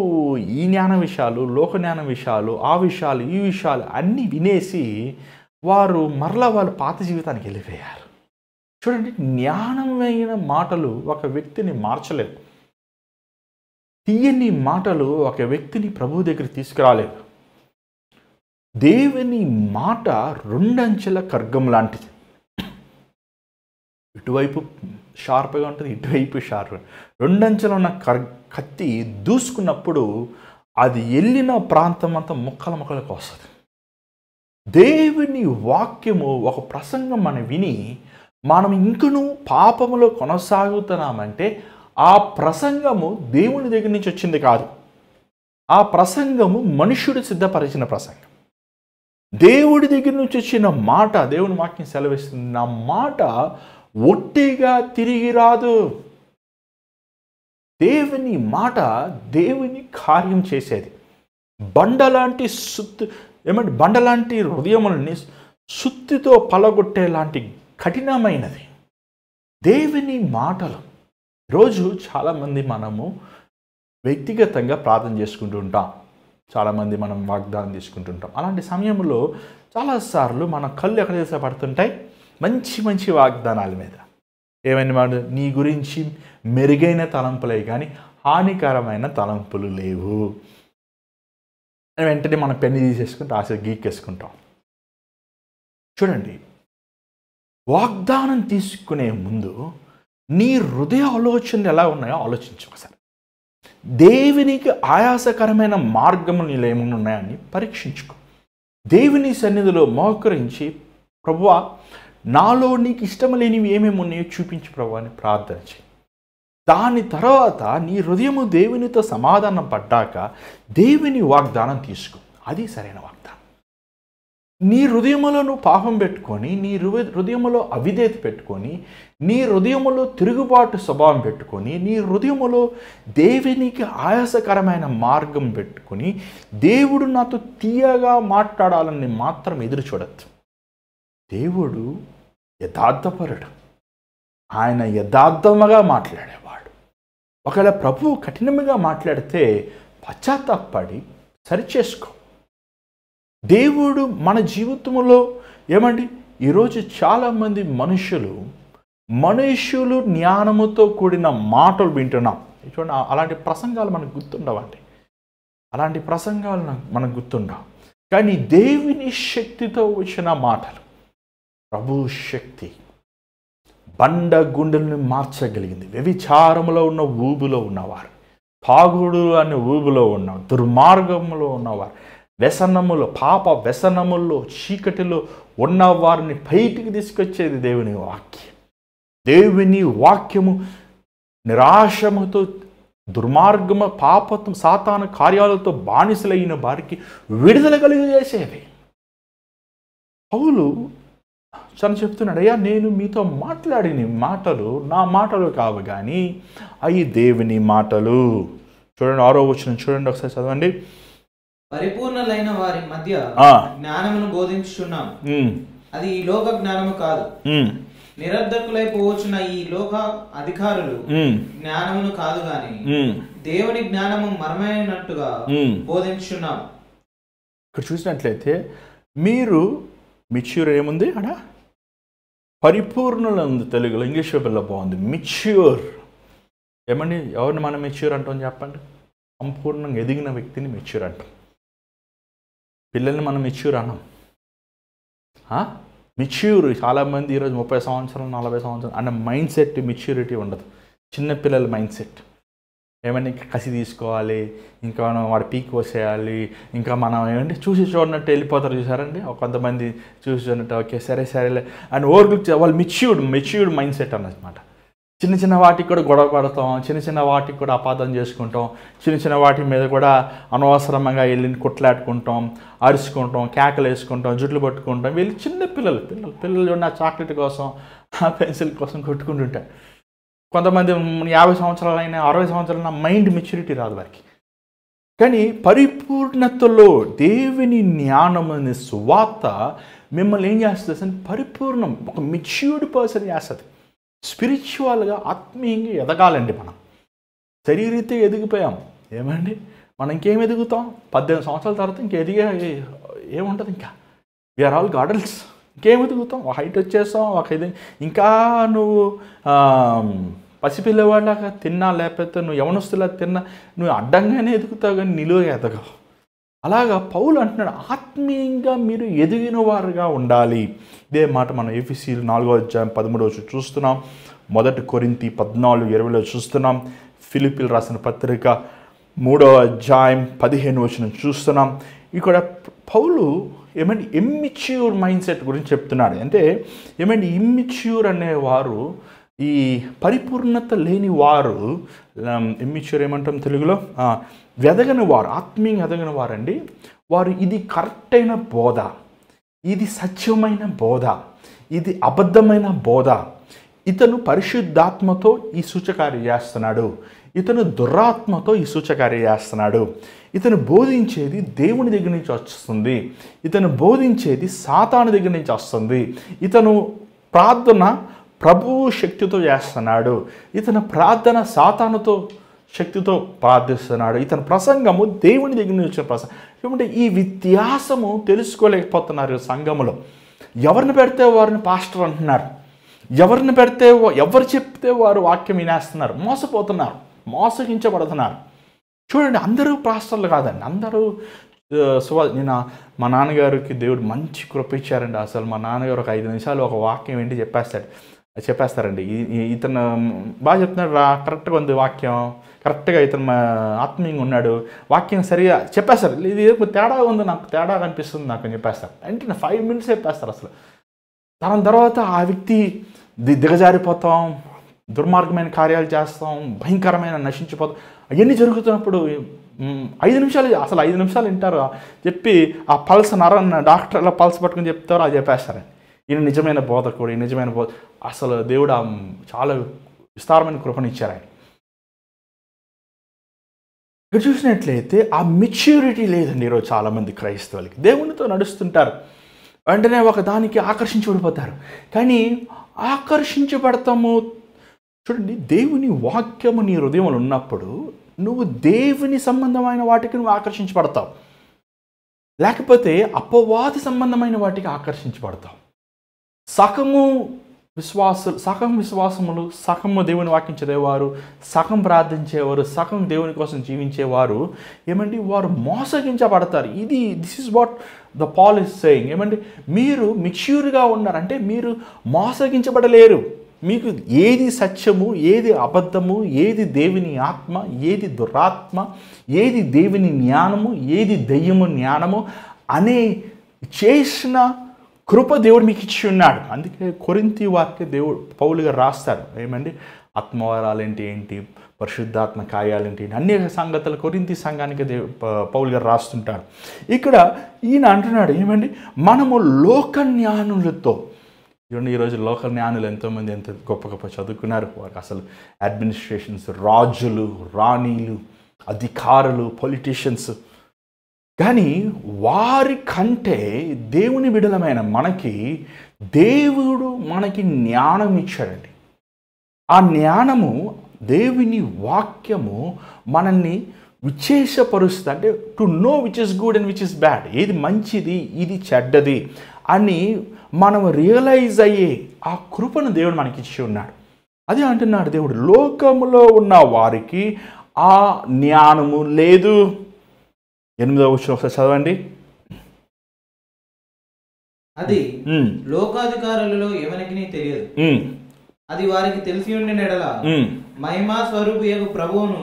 ఈ జ్ఞాన విషయాలు, లోక జ్ఞాన విషయాలు, ఆ విషయాలు, ఈ విషయాలు అన్నీ వినేసి వాళ్ళ పాత జీవితానికి వెళ్ళిపోయారు. చూడండి, జ్ఞానమైన మాటలు ఒక వ్యక్తిని మార్చలేవు. తీయని మాటలు ఒక వ్యక్తిని ప్రభువు దగ్గర తీసుకురాలేవు. దేవుని మాట రెండంచెల ఖడ్గం లాంటిది. ఇటువైపు షార్ప్గా ఉంటుంది, ఇటువైపు షార్ప్. రెండంచెలు ఉన్న కత్తి దూసుకున్నప్పుడు అది వెళ్ళిన ప్రాంతం అంతా ముక్కలకు వస్తుంది. దేవుని వాక్యము ఒక ప్రసంగం మనం విని మనం ఇంకనూ పాపములో కొనసాగుతున్నామంటే ఆ ప్రసంగము దేవుని దగ్గర నుంచి వచ్చింది కాదు. ఆ ప్రసంగము మనుష్యుడు సిద్ధపరిచిన ప్రసంగం. దేవుడి దగ్గర నుంచి వచ్చిన మాట, దేవుని వాక్యం సెలవిస్తుంది, నా మాట ఒట్టిగా తిరిగి రాదు. దేవుని మాట దేవుని కార్యం చేసేది. బండలాంటి హృదయములని సుత్తితో పలగొట్టేలాంటి కఠినమైనది దేవుని మాటలు. రోజు చాలామంది మనము వ్యక్తిగతంగా ప్రార్థన చేసుకుంటూ ఉంటాం, చాలామంది మనం వాగ్దానం తీసుకుంటుంటాం. అలాంటి సమయంలో చాలాసార్లు మన కళ్ళు ఎక్కడ పడుతుంటాయి, మంచి వాగ్దానాల మీద. ఏమైనా నీ గురించి మెరుగైన తలంపులే కానీ హానికరమైన తలంపులు లేవు. వెంటనే మనం పెన్ను తీసేసుకుంటే ఆశ గీక్కేసుకుంటాం. చూడండి, వాగ్దానం తీసుకునే ముందు నీ హృదయ ఆలోచనలు ఎలా ఉన్నాయో ఆలోచించు ఒకసారి. దేవునికి ఆయాసకరమైన మార్గములు నీలో ఏమైనా ఉన్నాయని పరీక్షించుకో. దేవుని సన్నిధిలో మోకరించి, ప్రభువా నాలో నీకు ఇష్టం లేనివి ఏమేమి ఉన్నాయో చూపించు ప్రభువా అని ప్రార్థన చేయి. దాని తర్వాత నీ హృదయము దేవునితో సమాధానం పడ్డాక దేవుని వాగ్దానం తీసుకో. అది సరైన వాగ్దానం. నీ హృదయములో నువ్వు పాపం పెట్టుకొని, నీ హృదయములో అవిధేయత పెట్టుకొని, నీ హృదయములో తిరుగుబాటు స్వభావం పెట్టుకొని, నీ హృదయములో దేవునికి ఆయాసకరమైన మార్గం పెట్టుకొని, దేవుడు నాతో తీయగా మాట్లాడాలని మాత్రం ఎదురు చూడద్దు. దేవుడు యథార్థపరుడు, ఆయన యథార్థముగా మాట్లాడేవాడు. ఒకవేళ ప్రభువు కఠినంగా మాట్లాడితే పశ్చాత్తాపడి సరిచేసుకో. దేవుడు మన జీవితంలో ఈరోజు చాలామంది మనుష్యులు జ్ఞానముతో కూడిన మాటలు వింటున్నాం. చూడండి, అలాంటి ప్రసంగాలు మనకు గుర్తుండవండి. అలాంటి ప్రసంగాలు మనకు గుర్తుండవు. కానీ దేవుని శక్తితో వచ్చిన మాటలు, ప్రభు శక్తి బండ గుండెలను మార్చగలిగింది. వ్యభిచారములో ఉన్న ఊబులో ఉన్నవారు, తాగుడు అనే ఊబులో ఉన్న, దుర్మార్గములో ఉన్నవారు, వ్యసనములో, పాప వ్యసనముల్లో, చీకటిలో ఉన్న వారిని బయటికి తీసుకొచ్చేది దేవుని వాక్యం. దేవుని వాక్యము నిరాశముతో, దుర్మార్గము, పాపం, సాతాను కార్యాలతో బానిసలైన వారికి విడుదల కలిగజేసేది. పౌలు తను చెప్తున్నాడు, అయ్యా నేను మీతో మాట్లాడిన మాటలు నా మాటలు కావు కానీ అవి దేవుని మాటలు. చూడండి 6వ వచనం చూడండి, ఒకసారి చదవండి. పరిపూర్ణులైన వారి మధ్య జ్ఞానమును బోధించుచున్నాం, అది ఈ లోక జ్ఞానము కాదు. నిరర్ధకులై పోవచ్చున్న ఈ లోక అధికారులు జ్ఞానమును కాదు గాని దేవుని జ్ఞానము మర్మైనట్టుగా బోధించుచున్నాం. ఇక్కడ చూసినట్లయితే మీరు మెచ్యూర్ ఏముంది అక్కడ, పరిపూర్ణులు ఉంది తెలుగులో, ఇంగ్లీష్ పేపర్లో బాగుంది మెచ్యూర్. ఏమండి ఎవరిని మనం మెచ్యూర్ అంటాం చెప్పండి? సంపూర్ణంగా ఎదిగిన వ్యక్తిని మెచ్యూర్ అంటాం. పిల్లల్ని మనం మెచ్యూర్ అన్నాం. మెచ్యూర్ చాలామంది ఈరోజు 30 సంవత్సరాలు 40 సంవత్సరాలు అన్న మైండ్ సెట్ మెచ్యూరిటీ ఉండదు. చిన్నపిల్లల మైండ్ సెట్ ఏమంటే ఇంకా కసి తీసుకోవాలి, ఇంకా మనం వాడు పీక్ పోసేయాలి, ఇంకా మనం ఏమంటే చూసి చూడనట్టు వెళ్ళిపోతారు. చూసారండి కొంతమంది చూసి చూడనట్టు ఓకే సరే సరేలే అని వాళ్ళు మెచ్యూర్డ్ మైండ్ సెట్ అన్నమాట. చిన్న చిన్న వాటికి కూడా గొడవ పడతాం, చిన్న చిన్న వాటికి కూడా అపార్థం చేసుకుంటాం, చిన్న చిన్న వాటి మీద కూడా అనవసరంగా వెళ్ళి కొట్లాడుకుంటాం, అరుచుకుంటాం, కేకలు వేసుకుంటాం, జుట్లు పట్టుకుంటాం. వీళ్ళు చిన్న పిల్లలు ఉన్న చాక్లెట్ కోసం ఆ పెన్సిల్ కోసం కొట్టుకుంటుంటారు. కొంతమంది 50 సంవత్సరాలైనా 60 సంవత్సరాలైనా మైండ్ మెచ్యూరిటీ రాదు వారికి. కానీ పరిపూర్ణతలో దేవుని జ్ఞానం అనే సువార్త మిమ్మల్ని ఏం చేస్తుంది అంటే పరిపూర్ణం, ఒక మెచ్యూర్డ్ పర్సన్ చేస్తుంది. స్పిరిచువల్గా ఆత్మీయంగా ఎదగాలండి. మనం శరీరీతే ఎదిగిపోయాం ఏమండి, మనం ఇంకేం ఎదుగుతాం? 18 సంవత్సరాల తర్వాత ఇంక ఎదిగే ఏముంటుంది? ఇంకా వీఆర్ ఆల్ గార్డల్స్, ఇంకేం ఎదుగుతాం? ఒక హైట్ వచ్చేస్తాం, ఒక ఇది. ఇంకా నువ్వు పసిపిల్లవాళ్ళగా తిన్నా, లేకపోతే నువ్వు యవనస్తులా తిన్నా నువ్వు అడ్డంగానే ఎదుగుతావు కానీ నిలువుగా ఎదగవు. అలాగా పౌలు అంటున్నాడు, ఆత్మీయంగా మీరు ఎదిగిన వారుగా ఉండాలి. ఇదే మాట మనం ఎఫెసీయులు 4వ అధ్యాయం 13వ చూస్తున్నాం, 1 కొరింథీ 14:20 చూస్తున్నాం, ఫిలిప్పీలు రాసిన పత్రిక 3వ అధ్యాయం 15 చూస్తున్నాం. ఇక్కడ పౌలు ఏమంటే ఇమ్మెచ్యూర్ మైండ్ సెట్ గురించి చెప్తున్నాడు. అంటే ఏమంటే ఇమ్మెచ్యూర్ అనేవారు, ఈ పరిపూర్ణత లేని వారు, ఇమ్మెచ్యూర్ ఏమంటాం తెలుగులో, ఎదగని వారు, ఆత్మీయంగా ఎదగని వారండి. వారు ఇది కరెక్ట్ అయిన బోధ, ఇది సత్యమైన బోధ, ఇది అబద్ధమైన బోధ, ఇతను పరిశుద్ధాత్మతో ఈ సూచకార్య చేస్తున్నాడు, ఇతను దురాత్మతో ఈ సూచకార్య చేస్తున్నాడు, ఇతను బోధించేది దేవుని దగ్గర నుంచి వస్తుంది, ఇతను బోధించేది సాతాను దగ్గర నుంచి వస్తుంది, ఇతను ప్రార్థన ప్రభువు శక్తితో చేస్తున్నాడు, ఇతను ప్రార్థన సాతానుతో శక్తితో ప్రార్థిస్తున్నాడు, ఇతని ప్రసంగము దేవుని దగ్గర నుంచి వచ్చిన ప్రసంగం. ఏమంటే ఈ వ్యత్యాసము తెలుసుకోలేకపోతున్నారు సంఘములో. ఎవరిని పెడితే వారిని పాస్టర్ అంటున్నారు, ఎవరిని పెడితే ఎవరు చెప్తే వారు వాక్యం వినేస్తున్నారు, మోసపోతున్నారు, మోసగించబడుతున్నారు. చూడండి, అందరూ పాస్టర్లు కాదండి, అందరూ నేను మా నాన్నగారికి దేవుడు మంచి కృప ఇచ్చారండి. అసలు మా నాన్నగారు ఒక 5 నిమిషాలు ఒక వాక్యం ఏంటి చెప్పేస్తారండి. ఇతను బాగా చెప్తున్నాడు, కరెక్ట్గా ఉంది వాక్యం, కరెక్ట్గా ఇతను ఆత్మీయంగా ఉన్నాడు, వాక్యం సరిగా చెప్పేస్తారు. ఇది తేడా ఉంది, నాకు తేడా కనిపిస్తుంది నాకు అని చెప్పేస్తారు. అంటే 5 minutes చెప్పేస్తారు. అసలు దాని తర్వాత ఆ వ్యక్తి దిగజారిపోతాం, దుర్మార్గమైన కార్యాలు చేస్తాం, భయంకరమైన నశించిపోతాం. అవన్నీ జరుగుతున్నప్పుడు 5 నిమిషాలు, అసలు 5 నిమిషాలు వింటారు చెప్పి ఆ పల్స్ డాక్టర్ అలా పల్స్ పట్టుకుని చెప్తారో అది చెప్పేస్తారు. ఈయన నిజమైన బోధకుడు, ఈ నిజమైన బోధ. అసలు దేవుడు చాలా విస్తారమైన కృపనిచ్చారు ఆయన. ఇక్కడ చూసినట్లయితే ఆ మెచ్యూరిటీ లేదండి ఈరోజు చాలామంది క్రైస్తవులకి. దేవునితో నడుస్తుంటారు, వెంటనే ఒక దానికి ఆకర్షించబడిపోతారు. కానీ ఆకర్షించబడతాము చూడండి, దేవుని వాక్యము నీ హృదయంలో ఉన్నప్పుడు నువ్వు దేవుని సంబంధమైన వాటికి నువ్వు ఆకర్షించబడతావు, లేకపోతే అపవాది సంబంధమైన వాటికి ఆకర్షించబడతావు. సగం విశ్వాసములు, సగము దేవుని వాక్యం చదివేవారు, సగం ప్రార్థించేవారు, సగం దేవుని కోసం జీవించేవారు ఏమండి వారు మోసగించబడతారు. This is what the Paul is saying. ఏమండి మీరు మెచ్యూర్గా ఉన్నారంటే మీరు మోసగించబడలేరు. మీకు ఏది సత్యము, ఏది అబద్ధము, ఏది దేవుని ఆత్మ, ఏది దురాత్మ, ఏది దేవుని జ్ఞానము, ఏది దెయ్యము జ్ఞానము అనే చేసిన కృప దేవుడు మీకు ఇచ్చి ఉన్నాడు. అందుకే కొరింథీ వాక్య దేవుడు పౌలు గారు రాస్తారు ఏమండి, ఆత్మవరాలు ఏంటి, పరిశుద్ధాత్మ కార్యాలేంటి, అనేక సంగతులు కొరింథీ సంఘానికి పౌలు గారు రాస్తుంటారు. ఇక్కడ ఈయన అంటున్నాడు ఏమండి, మనము లోక జ్ఞానులతో చూడండి, ఈరోజు లోకల్ జ్ఞానులు ఎంతోమంది ఎంత గొప్ప గొప్ప చదువుకున్నారు. వారికి అసలు అడ్మినిస్ట్రేషన్స్, రాజులు, రాణీలు, అధికారులు, పొలిటీషియన్స్. కానీ వారి కంటే దేవుని బిడలమైన మనకి దేవుడు మనకి జ్ఞానం ఇచ్చాడండి. ఆ జ్ఞానము, దేవుని వాక్యము మనల్ని విశేషపరుస్తుంది. అంటే to know which is good and which is bad, ఏది మంచిది ఇది చెడ్డది అని మనం రియలైజ్ అయ్యే ఆ కృపను దేవుడు మనకి ఇచ్చి ఉన్నాడు. అదే అంటున్నాడు దేవుడు, లోకములో ఉన్న వారికి ఆ జ్ఞానము లేదు. 8వ వచనం ఒకసారి చదవండి. అది లోకాధికారులలో ఎవరికి తెలియదు, అది వారికి తెలిసి ఉండిన ఎడల మహిమా స్వరూపియగు ప్రభువును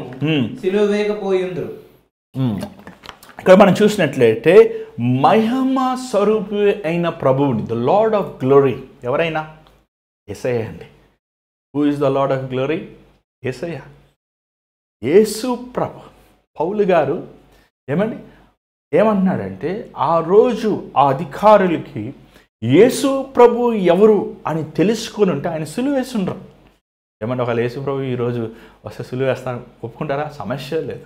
సిలువ వేయకపోయిందురు. ఇక్కడ మనం చూసినట్లయితే మహిమా స్వరూపి అయిన ప్రభువుని, ద లార్డ్ ఆఫ్ గ్లోరీ ఎవరైనా? యేసయ్య అండి. Who is the lord of glory? Yesayya, Yesu ప్రభు. పౌలు గారు ఏమంటున్నాడంటే, ఆ రోజు ఆ అధికారులకి యేసు ప్రభు ఎవరు అని తెలుసుకొని ఉంటే ఆయన సిలువ వేసి ఉండరు. ఏమంటే ఒకవేళ యేసు ప్రభు ఈరోజు వస్తే సిలువ వేస్తాను ఒప్పుకుంటారా? సమస్య లేదు.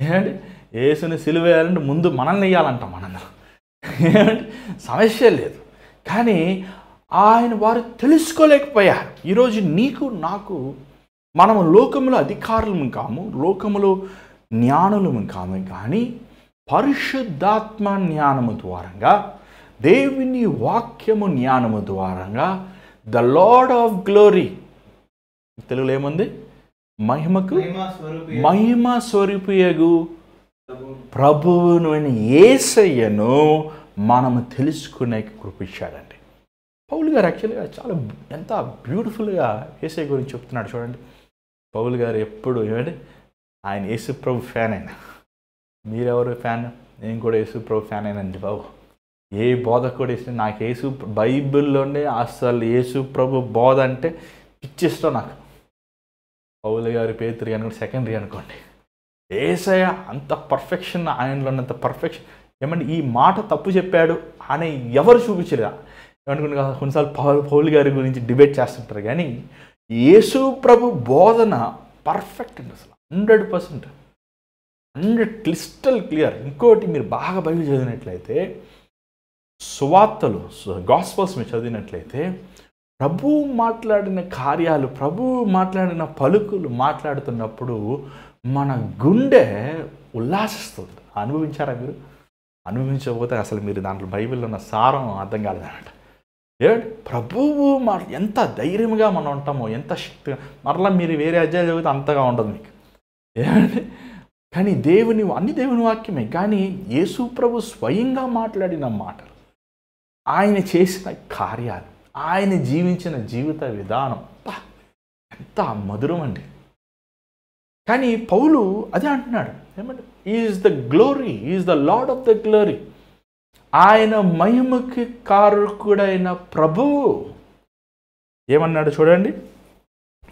ఏమంటే యేసుని సిలువ వేయాలంటే ముందు మనల్ని వేయాలంటాం మనందరం. ఏమంటే సమస్య లేదు. కానీ వారు తెలుసుకోలేకపోయారు. ఈరోజు నీకు నాకు మనము లోకములో అధికారులము కాము, లోకములో జ్ఞానులము కాము, కానీ పరిశుద్ధాత్మ జ్ఞానము ద్వారంగా, దేవుని వాక్యము జ్ఞానము ద్వారంగా ద లార్డ్ ఆఫ్ గ్లోరీ, తెలుగులో ఏముంది? మహిమ స్వరూపియగు ప్రభువును యేసయ్యను మనము తెలుసుకునే కృపించాడండి. పౌలు గారు యాక్చువల్గా చాలా ఎంత బ్యూటిఫుల్గా యేసయ్య గురించి చెప్తున్నాడు చూడండి. పౌలు గారు ఎప్పుడు ఆయన యేసు ప్రభు ఫ్యాన్ అయినా. మీరెవరు ఫ్యాన్? నేను కూడా యేసు ప్రభు ఫ్యాన్ అయినండి బాబు. ఏ బోధ కూడా ఇష్టం నాకు. యేసు బైబిల్లోనే అసలు యేసు ప్రభు బోధ అంటే పిచ్చిష్టం నాకు. పౌలు గారి పేతురు అనుకోండి, సెకండరీ అనుకోండి, యేసయ్య అంత పర్ఫెక్షన్, ఆయనలో ఉన్నంత పర్ఫెక్షన్. ఏమంటే ఈ మాట తప్పు చెప్పాడు అని ఎవరు చూపించలేదా? ఏమనుకుంటే కొన్నిసార్లు పౌలు గారి గురించి డిబేట్ చేస్తుంటారు, కానీ యేసు ప్రభు బోధన పర్ఫెక్ట్ అండి, అసలు 100%, 100 క్లిస్టల్ క్లియర్. ఇంకోటి, మీరు బాగా బైబిల్ చదివినట్లయితే, సువార్తలు, గాస్పల్స్ మీరు చదివినట్లయితే, ప్రభు మాట్లాడిన కార్యాలు, ప్రభు మాట్లాడిన పలుకులు మాట్లాడుతున్నప్పుడు మన గుండె ఉల్లాసిస్తుంది. అనుభవించారా మీరు? అనుభవించకపోతే అసలు మీరు దాంట్లో బైబిల్లో ఉన్న సారం అర్థం కాలేదన్నమాట. ప్రభువు ఎంత ధైర్యంగా మనం ఉంటామో, ఎంత శక్తిగా. మరలా మీరు వేరే అధ్యాయాలు చదివితే అంతగా ఉండదు మీకు. కానీ అన్ని దేవుని వాక్యమే. కానీ యేసు ప్రభు స్వయంగా మాట్లాడిన మాటలు, ఆయన చేసిన కార్యాలు, ఆయన జీవించిన జీవిత విధానం ఎంత మధురం అండి. కానీ పౌలు అదే అంటున్నాడు, ఏమంటే is the glory, is the lord of the glory. ఆయన మహిమకి కారకుడైన ప్రభువు. ఏమన్నాడు చూడండి,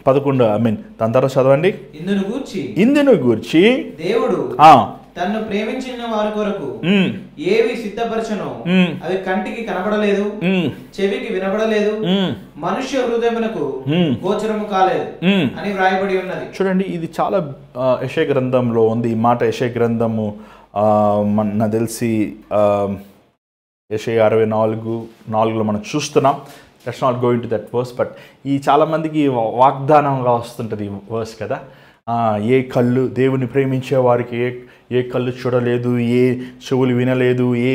11 దాని తర్వాత చదవండి. ఇందును గూర్చి దేవుడు తన్ను ప్రేమించిన వారి కొరకు ఏవి సిద్ధపరచనో అవి కంటికి కనబడలేదు, చెవికి వినబడలేదు, మనుష్య హృదయమునకు గోచరము కాలేదు అని వ్రాయబడి ఉన్నది. చూడండి, ఇది చాలా యెషయా గ్రంథంలో ఉంది ఈ మాట. యెషయా గ్రంథము నాకు తెలిసి యెషయా 64:4 మనం చూస్తున్నాం. Let's not go into that verse, but ఈ చాలామందికి వాగ్దానంగా వస్తుంటుంది ఈ వర్స్ కదా. ఏ కళ్ళు దేవుని ప్రేమించే వారికి ఏ కళ్ళు చూడలేదు, ఏ చెవులు వినలేదు, ఏ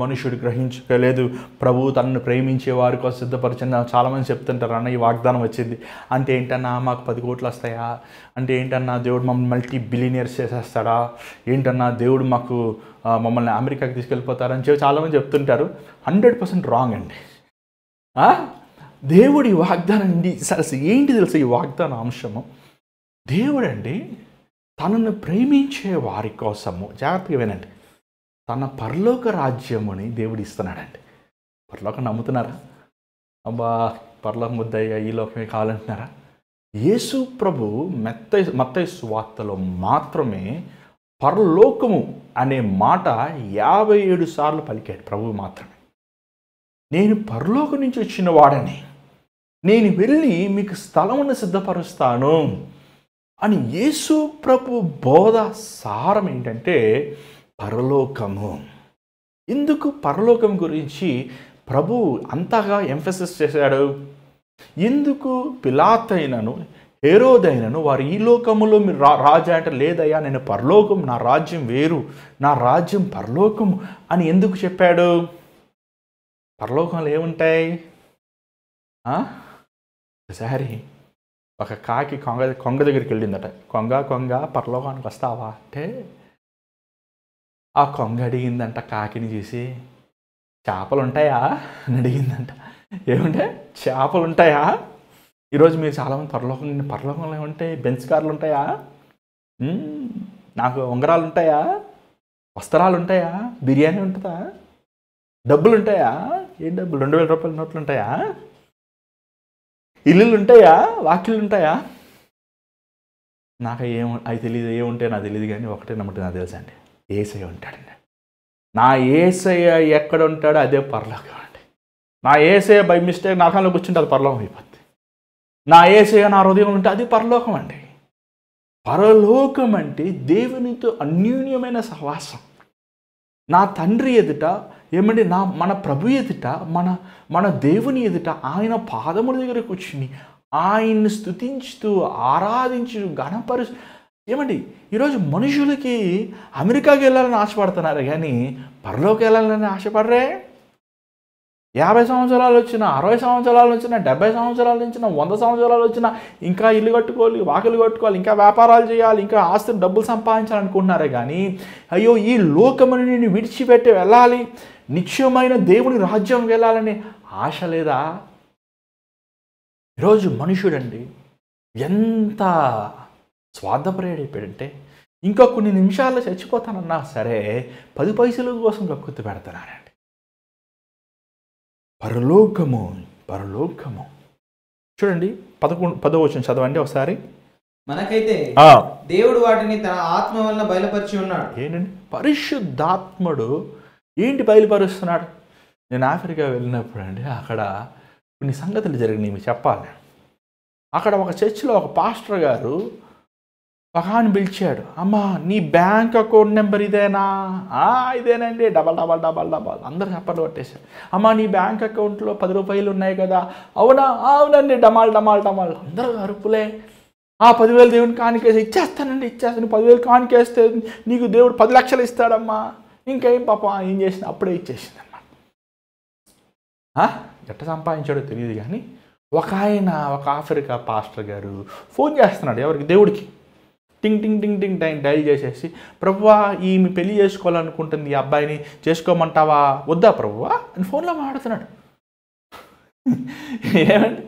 మనుషుడు గ్రహించలేదు, ప్రభు తనను ప్రేమించే వారి కోసం సిద్ధపరిచింది. చాలామంది చెప్తుంటారు, అన్న ఈ వాగ్దానం వచ్చింది అంటే ఏంటన్నా మాకు 10 కోట్లు వస్తాయా, అంటే ఏంటన్నా దేవుడు మమ్మల్ని మల్టీ బిలియనియర్స్ చేసేస్తాడా, ఏంటన్నా దేవుడు మమ్మల్ని అమెరికాకి తీసుకెళ్ళిపోతారని చెప్పి చాలామంది చెప్తుంటారు. 100% రాంగ్ అండి. దేవుడి వాగ్దానం ఏంటి తెలుసు? ఈ వాగ్దాన అంశము, దేవుడండి తనను ప్రేమించే వారి కోసము, జాగ్రత్తగా వినండి, తన పరలోక రాజ్యముని దేవుడు ఇస్తున్నాడండి. పరలోకం నమ్ముతున్నారా? అబ్బా పరలోకం ముద్దయ్యా, ఈ లోకమే కావాలంటున్నారా? యేసు ప్రభు మత్తయి సువార్తలో మాత్రమే పరలోకము అనే మాట 57 సార్లు పలికాడు ప్రభువు మాత్రమే. నేను పరలోకం నుంచి వచ్చిన వాడని, నేను వెళ్ళి మీకు స్థలమును సిద్ధపరుస్తాను అని యేసు ప్రభు బోధ సారం ఏంటంటే పరలోకము. ఎందుకు పరలోకం గురించి ప్రభు అంతగా ఎంఫసిస్ చేశాడు? ఎందుకు పిలాతైనను హేరోదైనను వారు ఈ లోకములో మీరు రాజా అంటే లేదయ్యా నేను పరలోకం, నా రాజ్యం వేరు, నా రాజ్యం పరలోకము అని ఎందుకు చెప్పాడు? పరలోకంలో ఏముంటాయి? ఒకసారి ఒక కాకి కొంగ దగ్గరికి వెళ్ళిందట. కొంగ పరలోకానికి వస్తావా అంటే ఆ కొంగ అడిగిందంట కాకిని చూసి, చేపలు ఉంటాయా అని అడిగిందంట. ఏమంటే చేపలు ఉంటాయా? ఈరోజు మీరు చాలామంది పరలోకంలో ఏముంటాయి? బెంచ్ కార్లు ఉంటాయా? నాకు ఉంగరాలు ఉంటాయా? వస్త్రాలు ఉంటాయా? బిర్యానీ ఉంటుందా? డబ్బులు ఉంటాయా? ఏం డబ్బులు? 2000 రూపాయల నోట్లు ఉంటాయా? ఇల్లులు ఉంటాయా? వాకిళ్ళు ఉంటాయా? నాకు అది తెలియదు, ఏముంటే నాకు తెలియదు, కానీ ఒకటే నమ్మటం నాకు తెలుసా అండి, యేసయ్య ఉంటాడండి. నా యేసయ్య ఎక్కడ ఉంటాడో అదే పరలోకం అండి. నా యేసయ్య బై మిస్టేక్ నరకంలో కూర్చుంటే అది పరలోకం అయిపోద్ది. నా యేసయ్య నా హృదయం ఉంటే అది పరలోకం అండి. పరలోకం అంటే దేవునితో అన్యోన్యమైన సహవాసం. నా తండ్రి ఎదుట ఏమంటే మన ప్రభు ఎదుట, మన దేవుని ఎదుట ఆయన పాదముల దగ్గర కూర్చుని ఆయన్ని స్తుతించుతూ ఆరాధించు గణపరు. ఏమండి ఈరోజు మనుషులకి అమెరికాకి వెళ్ళాలని ఆశపడుతున్నారు, కానీ పరలోకి వెళ్ళాలని ఆశపడరే. 50 సంవత్సరాలు వచ్చినా, 60 సంవత్సరాలు వచ్చినా, 70 సంవత్సరాలు వచ్చినా, 100 సంవత్సరాలు వచ్చినా ఇంకా ఇల్లు కట్టుకోవాలి, వాకిలు కట్టుకోవాలి, ఇంకా వ్యాపారాలు చేయాలి, ఇంకా ఆస్తిని డబ్బులు సంపాదించాలనుకుంటున్నారే కానీ అయ్యో ఈ లోకముని నేను విడిచిపెట్టి వెళ్ళాలి, నిత్యమైన దేవుని రాజ్యం వెళ్ళాలని ఆశ లేదా? ఈరోజు మనుషుడండి ఎంత స్వార్థపరుడైపోయాడంటే ఇంకా కొన్ని నిమిషాల్లో చచ్చిపోతానన్నా సరే 10 పైసల కోసం కక్కుర్తి పెడతానండి. పరలోకము చూడండి, 10వ వచనం చదవండి ఒకసారి. మనకైతే దేవుడు వాటిని తన ఆత్మ వలన బయలుపరిచి ఉన్నాడు. ఏంటండి? పరిశుద్ధాత్ముడు ఏంటి బయలుపరుస్తున్నాడు? నేను ఆఫ్రికా వెళ్ళినప్పుడు అండి అక్కడ కొన్ని సంగతులు జరిగినాయి మీకు చెప్పాలి. అక్కడ ఒక చర్చిలో ఒక పాస్టర్ గారు ఒక ఆయన పిలిచాడు, అమ్మా నీ బ్యాంక్ అకౌంట్ నెంబర్ ఇదేనా? ఇదేనండి. డబల్ అందరూ చప్పట్లు కొట్టేశారు. అమ్మా నీ బ్యాంక్ అకౌంట్లో 10 రూపాయలు ఉన్నాయి కదా? అవునా? అవునండి. డమాల్ అందరూ అరుపులే. 10,000 దేవుని కానికేసి ఇచ్చేస్తాను. 10,000 కానికేస్తే నీకు దేవుడు 10 లక్షలు ఇస్తాడమ్మా. ఇంకేం పాప ఏం చేసిన అప్పుడే ఇచ్చేసిందమ్మా. ఎట్ట సంపాదించాడో తెలియదు, కానీ ఒక ఆఫ్రికా పాస్టర్ గారు ఫోన్ చేస్తున్నాడు ఎవరికి? దేవుడికి. టింగ్ టింగ్ టింగ్ టింగ్ టైం డైల్ చేసేసి, ప్రభువా ఈమె పెళ్లి చేసుకోవాలనుకుంటుంది, ఈ అబ్బాయిని చేసుకోమంటావా వద్దా ప్రభువా అని ఫోన్లో మాట్లాడుతున్నాడు. ఏమండి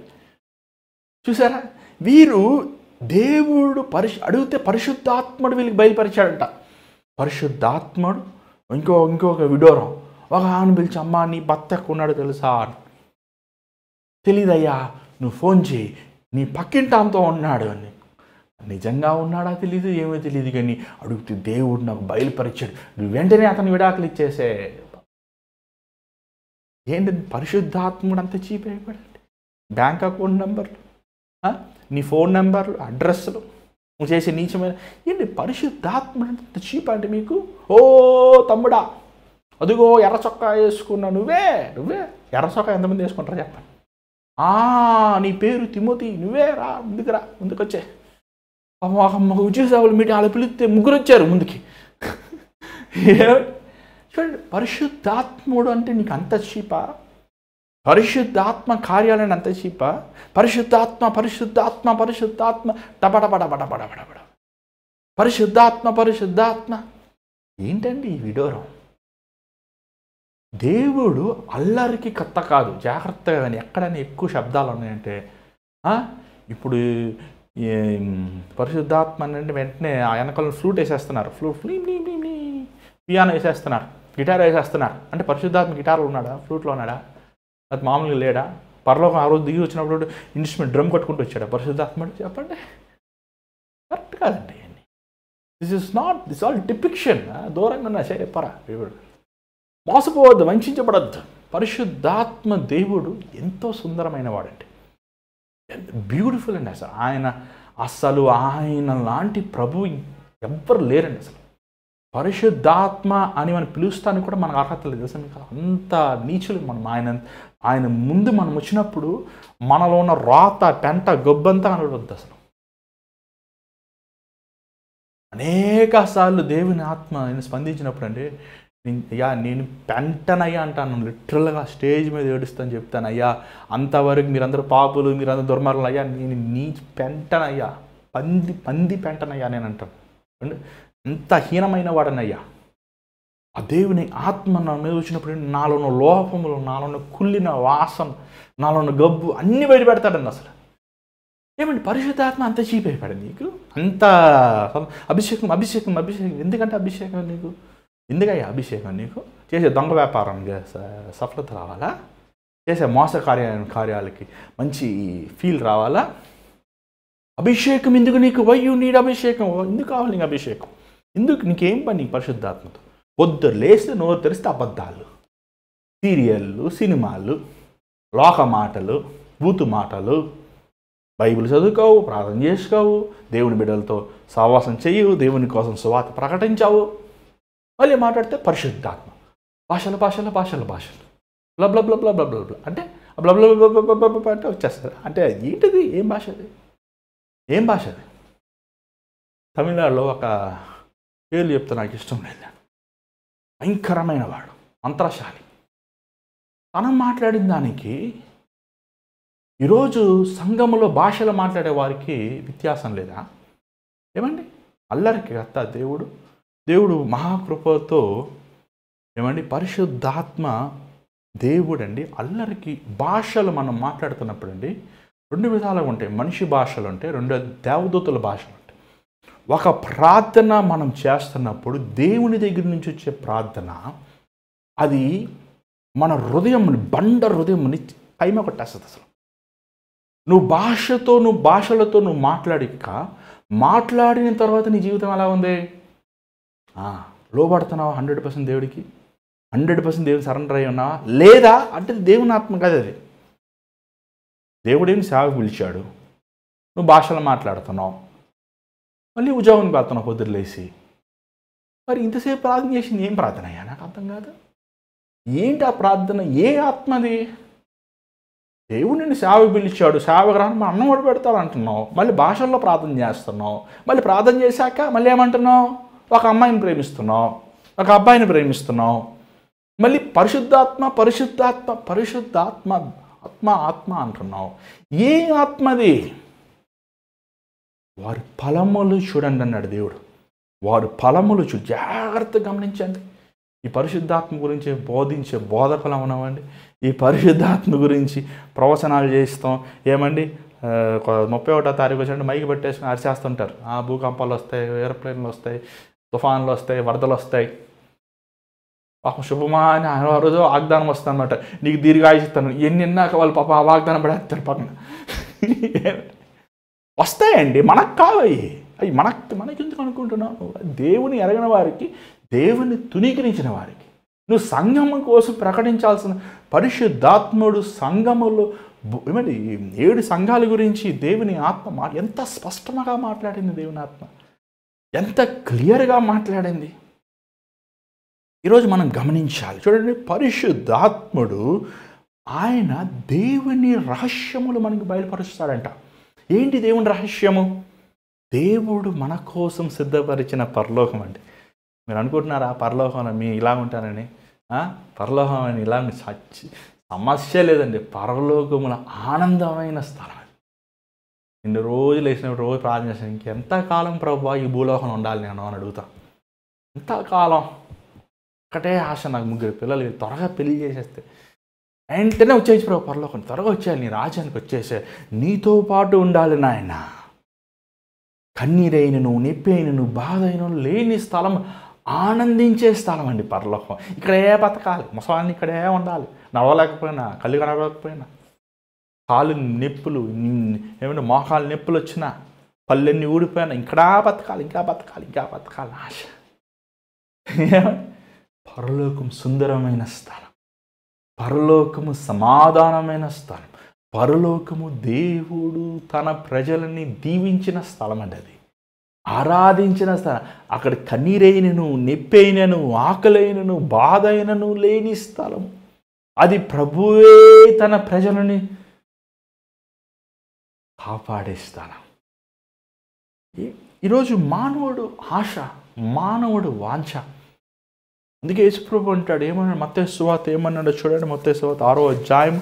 చూసారా? వీరు దేవుడు అడిగితే పరిశుద్ధాత్ముడు వీళ్ళకి బయలుపరిచాడంట. పరిశుద్ధాత్ముడు ఇంకొక విడోరం ఒక ఆమెను పిలిచి, అమ్మా నీ భర్త ఉన్నాడు తెలుసా? తెలీదయ్యా, నువ్వు ఫోన్ చేయి, నీ పక్కింటాంతో ఉన్నాడు అని. నిజంగా ఉన్నాడా తెలీదు, ఏమో తెలియదు, కానీ అడిగితే దేవుడు నాకు బయలుపరిచాడు. నువ్వు వెంటనే అతను విడాకులు ఇచ్చేసే. ఏంటి పరిశుద్ధాత్ముడు అంత చీప్ అయిపోయాడు? బ్యాంక్ అకౌంట్ నెంబర్లు, నీ ఫోన్ నెంబర్లు, అడ్రస్లు, నువ్వు చేసే నీచమైన ఏంటి పరిశుద్ధాత్ముడు అంత చీప్ అంటే మీకు? ఓ తమ్ముడా, అదిగో ఎర్ర చొక్కా వేసుకున్నా నువ్వే ఎర్ర చొక్కా ఎంతమంది వేసుకుంటారా చెప్పండి? నీ పేరు తిమోతి, నువ్వే రా ముందుకొచ్చే. ఉద్యోగ మీటింగ్ అలా పిలిస్తే 3 వచ్చారు ముందుకి. చూడండి, పరిశుద్ధాత్ముడు అంటే నీకు అంత చీపా? పరిశుద్ధాత్మ కార్యాలయం అంత చీపా? పరిశుద్ధాత్మ టపటపడబడబడబడ పరిశుద్ధాత్మ ఏంటండి ఈ విడోరం? దేవుడు అల్లరికి కత్త కాదు, జాగ్రత్తగా. కానీ ఎక్కడైనా ఎక్కువ శబ్దాలు ఉన్నాయంటే ఇప్పుడు పరిశుద్ధాత్మ అంటే వెంటనే ఆ వెనకాల ఫ్లూట్ వేసేస్తున్నారు, పియానో వేసేస్తున్నారు, గిటార్ వేసేస్తున్నారు. అంటే పరిశుద్ధాత్మ గిటార్లో ఉన్నాడా? ఫ్లూట్లో ఉన్నాడా? అది మామూలుగా లేడా? పరలోకం ఆ రోజు దిగి వచ్చినప్పుడు ఇన్స్ట్రుమెంట్ డ్రమ్ కొట్టుకుంటూ వచ్చాడా పరిశుద్ధాత్ముడు? చెప్పండి, కరెక్ట్ కాదండి. This all depiction. దూరంగా ఉన్నా చెప్పరా, మోసపోవద్దు, వంచబడద్దు. పరిశుద్ధాత్మ దేవుడు ఎంతో సుందరమైన వాడండి, బ్యూటిఫుల్ అండి. అసలు ఆయన లాంటి ప్రభు ఎవ్వరు లేరండి. అసలు పరిశుద్ధాత్మ అని మనం పిలుస్తానికి కూడా మనకు అర్హత లేదు అసలు. అంత నీచులు మనం. ఆయన ముందు మనం వచ్చినప్పుడు మనలో ఉన్న రాత పెంట గొబ్బంతా కనబడద్దు అసలు. అనేక సార్లు దేవుని ఆత్మ ఆయన స్పందించినప్పుడు అండి, అయ్యా నేను పెంటనయ్యా అంటాను, లిటరల్గా స్టేజ్ మీద ఏడుస్తాను చెప్తాను, అయ్యా అంతవరకు మీరందరూ పాపులు, మీరందరూ దుర్మార్గులు, అయ్యా నేను నీ పెంటనయ్యా, పంది పెంటనయ్యా నేను అంటాను. ఎంత హీనమైన వాడనయ్యా. ఆ దేవుని ఆత్మ నా మీద వచ్చినప్పుడు నాలో ఉన్న లోపములు, నాలో ఉన్న కుళ్ళిన వాసన, నాలో ఉన్న గబ్బు అన్నీ బయట పెడతాడండి అసలు. ఏమండి పరిశుద్ధాత్మ అంత చీప్ అయిపోయాడు నీకు? అంత అభిషేకం అభిషేకం అభిషేకం ఎందుకంటే అభిషేకం నీకు? ఎందుకయ్యా అభిషేకం నీకు? చేసే దొంగ వ్యాపారం సఫలత రావాలా? చేసే మోస కార్యాలకి మంచి ఫీల్ రావాలా? అభిషేకం ఎందుకు నీకు? వై యూ నీడ్ అభిషేకం? ఎందుకు కావాలి నీకు అభిషేకం? ఎందుకు నీకేం పని నీకు పరిశుద్ధాత్మతో? పొద్దు లేస్తే నోరు తెరిస్తే అబద్ధాలు, సీరియళ్ళు, సినిమాలు, లోక మాటలు, బూతు మాటలు, బైబిల్ చదువుకోవు, ప్రార్థన చేసుకోవు, దేవుని బిడ్డలతో సహవాసం చెయ్యవు, దేవుని కోసం సువార్త ప్రకటించావు. మళ్ళీ మాట్లాడితే పరిశుద్ధాత్మ భాషలు భాషలు భాషలు భాషలు blob blob blob blob blob అంటే బ్లబ్ బ్లబ్ అంటే వచ్చేస్తారు. అంటే ఏంటిది? ఏం భాష అది? ఏం భాష అది? తమిళనాడులో ఒక పేర్లు చెప్తే నాకు ఇష్టం లేదు. భయంకరమైన వాడు, మంత్రశాలి. తను మాట్లాడిన దానికి ఈరోజు సంఘములో భాషలు మాట్లాడే వారికి వ్యత్యాసం లేదా? ఏమండి అల్లరికి కత్తా దేవుడు మహాకృపతో ఏమండి పరిశుద్ధాత్మ దేవుడండి అల్లరికి భాషలు మనం మాట్లాడుతున్నప్పుడు అండి రెండు విధాలుగా ఉంటాయి. మనిషి భాషలు ఉంటాయి, రెండు దేవదూతల భాషలు ఉంటాయి. ఒక ప్రార్థన మనం చేస్తున్నప్పుడు దేవుని దగ్గర నుంచి వచ్చే ప్రార్థన అది మన హృదయంని బండ హృదయంని పైమ కొట్టేస్తుంది అసలు. నువ్వు భాషలతో నువ్వు మాట్లాడిన తర్వాత నీ జీవితం ఎలా ఉంది? లోబడుతున్నావా 100% దేవుడికి? 100% దేవుని సరెండర్ అయి ఉన్నావా లేదా? అంటే దేవుని ఆత్మ కదా అది. దేవుడేమి సేవకు పిలిచాడు, నువ్వు భాషలు మాట్లాడుతున్నావు, మళ్ళీ ఉద్యోగానికి వెళ్తున్నావు పొద్దులేసి. మరి ఇంతసేపు ప్రార్థన చేసింది ఏం ప్రార్థన అయ్యా? నాకు అర్థం కాదు. ఏంటి ఆ ప్రార్థన? ఏ ఆత్మది? దేవుడు నిన్ను సేవకు పిలిచాడు, సేవకు రాని మా అన్నం కూడా పెడతాడు అంటున్నావు, మళ్ళీ భాషల్లో ప్రార్థన చేస్తున్నావు, మళ్ళీ ప్రార్థన చేశాక మళ్ళీ ఏమంటున్నావు? ఒక అమ్మాయిని ప్రేమిస్తున్నావు, ఒక అబ్బాయిని ప్రేమిస్తున్నావు, మళ్ళీ పరిశుద్ధాత్మ పరిశుద్ధాత్మ పరిశుద్ధాత్మ ఆత్మ ఆత్మ అంటున్నావు. ఏ ఆత్మది? వారి ఫలములు చూడండి అన్నాడు దేవుడు. వారి ఫలములు జాగ్రత్తగా గమనించండి. ఈ పరిశుద్ధాత్మ గురించి బోధించే బోధకులు ఉన్నామండి. ఈ పరిశుద్ధాత్మ గురించి ప్రవచనాలు చేస్తాం. ఏమండి 31వ తారీఖు వచ్చినట్టు మైకి పెట్టేసుకుని అరిచేస్తుంటారు. భూకంపాలు వస్తాయి, ఏరోప్లేన్లు వస్తాయి, తుఫాన్లు వస్తాయి, వరదలు వస్తాయి. పాపం శుభమా అని ఆ రోజు వాగ్దానం వస్తుంది అనమాట, నీకు దీర్ఘాయుస్తాను. ఎన్నిన్నాక వాళ్ళు పాప ఆ వాగ్దానం పడేస్తారు పక్కన. వస్తాయండి, మనకు కావయి. అవి మనకెందుకు అనుకుంటున్నావు? దేవుని ఎరగిన వారికి, దేవుని తునీకరించిన వారికి, నువ్వు సంఘము కోసం ప్రకటించాల్సిన పరిశుద్ధాత్ముడు సంఘములో ఏమండి 7 సంఘాల గురించి దేవుని ఆత్మ ఎంత స్పష్టంగా మాట్లాడింది. దేవుని ఆత్మ ఎంత క్లియర్గా మాట్లాడింది. ఈరోజు మనం గమనించాలి. చూడండి, పరిశుద్ధాత్ముడు ఆయన దేవుని రహస్యములు మనకు బయలుపరుస్తాడంట. ఏంటి దేవుని రహస్యము? దేవుడు మన కోసం సిద్ధపరిచిన పరలోకం అండి. మీరు అనుకుంటున్నారా పరలోకం మీ ఇలా ఉంటానని? పరలోకం అని ఇలా సమస్య లేదండి. పరలోకముల ఆనందమైన స్థలం. ఇన్ని రోజులు వేసినప్పుడు రోజు ప్రార్థన చేస్తాను, ఇంకెంతకాలం ప్రభువా ఈ భూలోకంలో ఉండాలి నేను అని అడుగుతా. ఎంతకాలం? ఒకటే ఆశ నాకు, 3 పిల్లలు త్వరగా పెళ్లి చేసేస్తే వెంటనే వచ్చేసి ప్రభు పరలోకం త్వరగా వచ్చేయాలి, నీ రాజ్యానికి వచ్చేసే, నీతో పాటు ఉండాలి నాయన. కన్నీరైనను నొప్పైనను బాధ అయినను లేని స్థలం, ఆనందించే స్థలం అండి పరలోకం. ఇక్కడే బతకాలి, ముసలాన్ని ఇక్కడే ఉండాలి, నడవలేకపోయినా, కళ్ళు కనబడకపోయినా, కాళ్ళు నొప్పులు ఏమైనా మోకాలు నొప్పులు వచ్చినా, పళ్ళెన్ని ఊడిపోయినా ఇంకా బతకాలి, ఇంకా బతకాలి, ఇంకా బతకాలి ఆశ. పరలోకం సుందరమైన స్థలం. పరలోకము సమాధానమైన స్థలం. పరలోకము దేవుడు తన ప్రజలని దీవించిన స్థలం అండి. అది ఆరాధించిన స్థలం. అక్కడ కన్నీరైనను, నొప్పైనను, ఆకలైనను, బాధ అయినను లేని స్థలం. అది ప్రభువే తన ప్రజలని కాపాడే స్థలం. ఈరోజు మానవుడు ఆశ, మానవుడు వాంఛ. అందుకే యేసుప్రభు అంటాడు, ఏమన్నాడు మత్తయి సువార్త ఏమన్నాడో చూడండి. మత్తయి సువార్త 6వ అధ్యాయం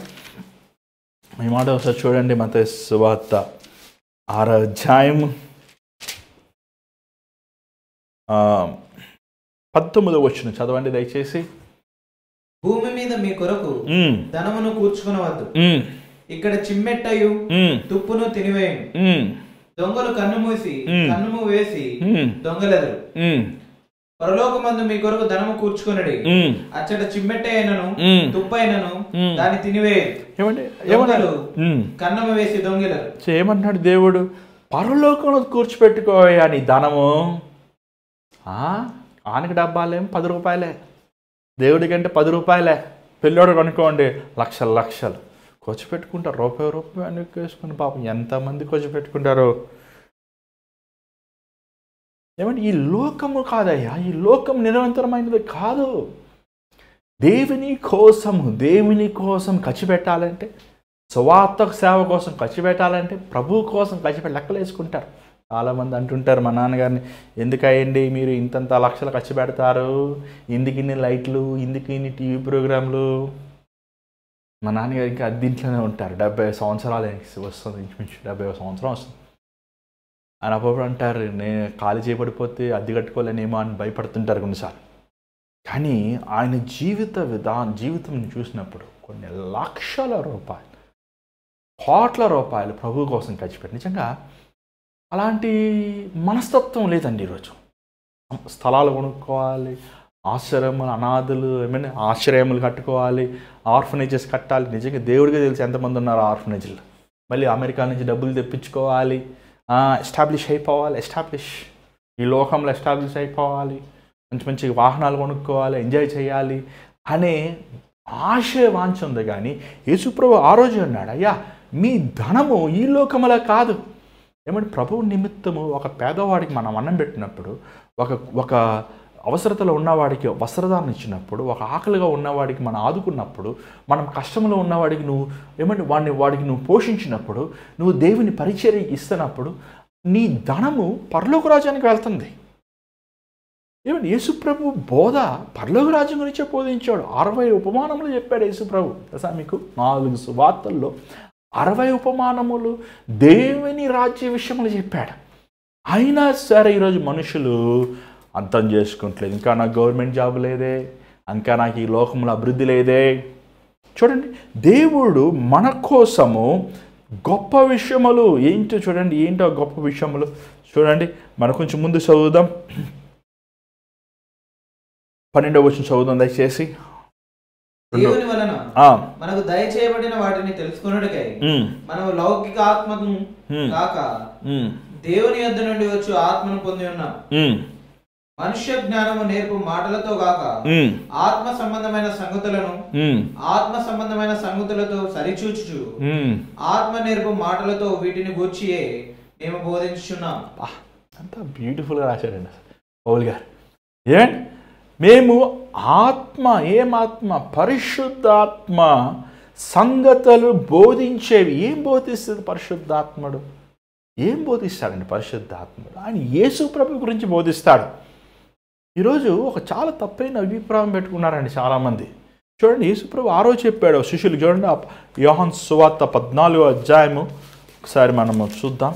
ఈ మాట ఒకసారి చూడండి. మత్తయి సువార్త 6వ అధ్యాయం 19వ వచనం చదవండి దయచేసి. భూమి మీద మీ కొరకు ధనమును కూర్చుకొనవద్దు, ఇక్కడ చిమ్మెట్టయు తుప్పును తినివేయను, దొంగలు కన్ను వేసి దొంగలెదరు. పరలోకమందు మీ కొరకు ధనము కూర్చుకొనడి, అచ్చట చిమ్మెట్టైనను తుప్పైనను దాన్ని తినివేయదు, దొంగలు కన్నము వేసి దొంగలరు. ఏమన్నాడు దేవుడు? పరలోకంలో కూర్చిపెట్టుకోయా నీ ధనము. ఆనకి డబ్బాలేం 10 రూపాయలే, దేవుడికంటే 10 రూపాయలే. పిల్లోడు కొనుక్కోండి లక్షలు లక్షలు కూర్చిపెట్టుకుంటారు. రూపాయి అని వేసుకుని పాపం ఎంతమంది కూర్చిపెట్టుకుంటారు. ఏమంటే ఈ లోకము కాదయ్యా, ఈ లోకం నిరంతరమైనది కాదు. దేవుని కోసం ఖర్చు పెట్టాలంటే, స్వార్థ సేవ కోసం ఖర్చు పెట్టాలంటే, ప్రభు కోసం ఖర్చు పెట్టి లెక్కలు వేసుకుంటారు. చాలామంది అంటుంటారు మా నాన్నగారిని, ఎందుకయ్యండి మీరు ఇంతంత లక్షలు ఖర్చు పెడతారు, ఇందుకు ఇన్ని లైట్లు, ఇందుకు ఇన్ని టీవీ ప్రోగ్రాంలు. మా నాన్నగారు ఇంకా అద్దీంట్లోనే ఉంటారు. 70 సంవత్సరాలు వస్తుంది, ఇంచుమించు 70 సంవత్సరం వస్తుంది. ఆయన అప్పుడు అంటారు, నేను ఖాళీ చేయబడిపోతే అద్దె కట్టుకోలేనేమో అని భయపడుతుంటారు కొన్నిసార్లు. కానీ ఆయన జీవితం చూసినప్పుడు కొన్ని లక్షల రూపాయలు, కోట్ల రూపాయలు ప్రభు కోసం ఖర్చు పెట్టి, నిజంగా అలాంటి మనస్తత్వం లేదండి ఈరోజు. స్థలాలు కొనుక్కోవాలి, ఆశ్రయములు, అనాథులు ఏమైనా ఆశ్రయములు కట్టుకోవాలి, ఆర్ఫనేజెస్ కట్టాలి. నిజంగా దేవుడిగా తెలిసి ఎంతమంది ఉన్నారు ఆర్ఫనేజ్లు. మళ్ళీ అమెరికా నుంచి డబ్బులు తెప్పించుకోవాలి, ఎస్టాబ్లిష్ అయిపోవాలి, ఈ లోకంలో ఎస్టాబ్లిష్ అయిపోవాలి, మంచి మంచి వాహనాలు కొనుక్కోవాలి, ఎంజాయ్ చేయాలి అనే వాంఛ ఉంది. కానీ యేసుప్రభు ఆ రోజు అన్నాడు, అయ్యా మీ ధనము ఈ లోకములా కాదు. ఏమంటే ప్రభువు నిమిత్తము ఒక పేదవాడికి మనం అన్నం పెట్టినప్పుడు, ఒక అవసరతలో ఉన్నవాడికి వస్త్రదానం ఇచ్చినప్పుడు, ఒక ఆకలిగా ఉన్నవాడికి మనం ఆదుకున్నప్పుడు, మనం కష్టంలో ఉన్నవాడికి వాడికి నువ్వు పోషించినప్పుడు, నువ్వు దేవుని పరిచర్యకి ఇస్తున్నప్పుడు నీ ధనము పరలోక రాజ్యానికి వెళ్తుంది. ఏమంటే యేసుప్రభు బోధ పరలోక రాజ్యం గురించే బోధించాడు. 60 ఉపమానములు చెప్పాడు యేసుప్రభు. తెలుసా మీకు? 4 సువార్తల్లో 60 ఉపమానములు దేవుని రాజ్య విషయములు చెప్పాడు. అయినా సరే ఈరోజు మనుషులు అర్థం చేసుకుంటలేదు. ఇంకా నాకు గవర్నమెంట్ జాబ్ లేదే, ఇంకా నాకు ఈ లోకంలో అభివృద్ధి లేదే. చూడండి, దేవుడు మన కోసము గొప్ప విషయములు ఏంటో చూడండి. ఏంటో గొప్ప విషయములు చూడండి. మనం కొంచెం ముందు చదువుదాం. 12వ వచనం చదువుదాం దయచేసి. దేవుని వలన మనకు దయచేయబడిన వాటిని తెలుసుకొనుటకై మనం లౌకిక ఆత్మను కాక దేవుని యొద్ద నుండి వచ్చి ఆత్మను పొంది ఉన్నాం. మనుష్య జ్ఞానము నేర్పు మాటలతో కాక ఆత్మ సంబంధమైన సంగతులతో సరిచూచుచు ఆత్మ నేర్పు మాటలతో వీటిని గూర్చియే మేము బోధించుచున్నాం. అంత బ్యూటిఫుల్గా రాశారండి పౌలు గారు. ఏమండి, మేము ఏమాత్మ పరిశుద్ధాత్మ సంగతులు బోధించేవి. ఏం బోధిస్తుంది పరిశుద్ధాత్ముడు? ఏం బోధిస్తాడండి పరిశుద్ధాత్ముడు? ఆయన యేసు ప్రభు గురించి బోధిస్తాడు. ఈరోజు ఒక చాలా తప్పైన అభిప్రాయం పెట్టుకున్నారండి చాలామంది. చూడండి, యేసుప్రభు ఆ రోజు చెప్పాడు శిష్యులు. చూడండి, యోహాను సువార్త 14వ అధ్యాయము ఒకసారి మనము చూద్దాం.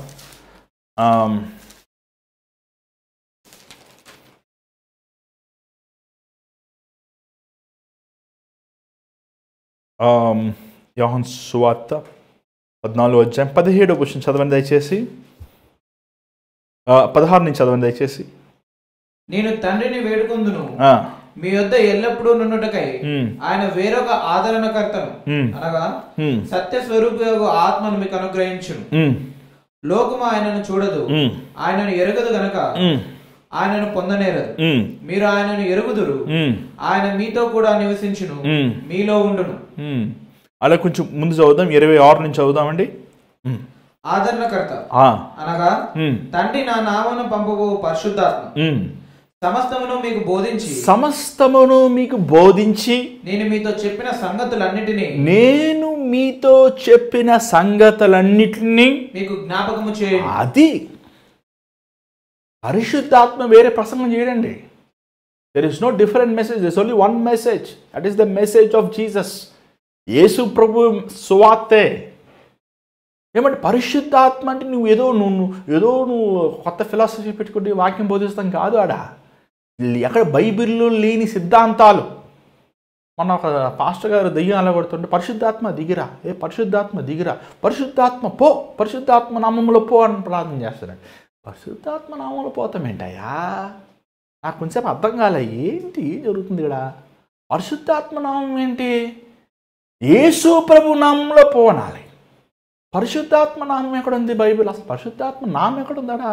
యోహాను సువార్త 14వ అధ్యాయం 17వ వచనం చదవండి దయచేసి. 16 నుంచి చదవండి దయచేసి. నేను తండ్రిని వేడుకొందును, మీ యొద్ద ఎల్లప్పుడూ నుండుటకై ఆయన వేరొక ఆదరణకర్తను అనగా సత్య స్వరూపయోగ ఆత్మను మీకు అనుగ్రహించును. లోకము ఆయనను చూడదు, ఆయనను ఎరగదు గనక ఆయనను పొందనేరదు. మీరు ఆయనను ఎరుగుదురు, ఆయన మీతో కూడా నివసించును, మీలో ఉండును. అలా కొంచెం ముందు చదువుదాం, 26 నుంచి చదువుదామండి. ఆదరణకర్త అనగా తండ్రి నా నామమున పంపబో పరిశుద్ధాత్మ సమస్తమును మీకు బోధించి నేను మీతో చెప్పిన సంగతులన్నిటినీ మీకు జ్ఞాపకము చేయండి. అది పరిశుద్ధాత్మ వేరే ప్రసంగం చేయడండి. There is no different message, there is only one message. That is the message of Jesus. యేసు ప్రభు సువార్తే. ఏమంటే పరిశుద్ధాత్మ అంటే నువ్వు కొత్త ఫిలాసఫీ పెట్టుకుంటే వాక్యం బోధిస్తాం కాదు. ఎక్కడ బైబిల్లో లేని సిద్ధాంతాలు. మొన్న ఒక పాస్టర్ గారు దెయ్యం అలా కొడుతుంటే పరిశుద్ధాత్మ దిగిరా, పరిశుద్ధాత్మ దిగిరా, పరిశుద్ధాత్మ నామంలో పో అని ప్రార్థన చేస్తున్నాడు. పరిశుద్ధాత్మ నామంలో పోతామేంటయ్యా? నాకు కొంచెంసేపు అర్థం కాలే, ఏంటి జరుగుతుంది ఇక్కడ? పరిశుద్ధాత్మ నామం ఏంటి? యేసు ప్రభు నామంలో పోనాలి. పరిశుద్ధాత్మ నామం ఎక్కడుంది బైబిల్? అసలు పరిశుద్ధాత్మ నామం ఎక్కడుందా?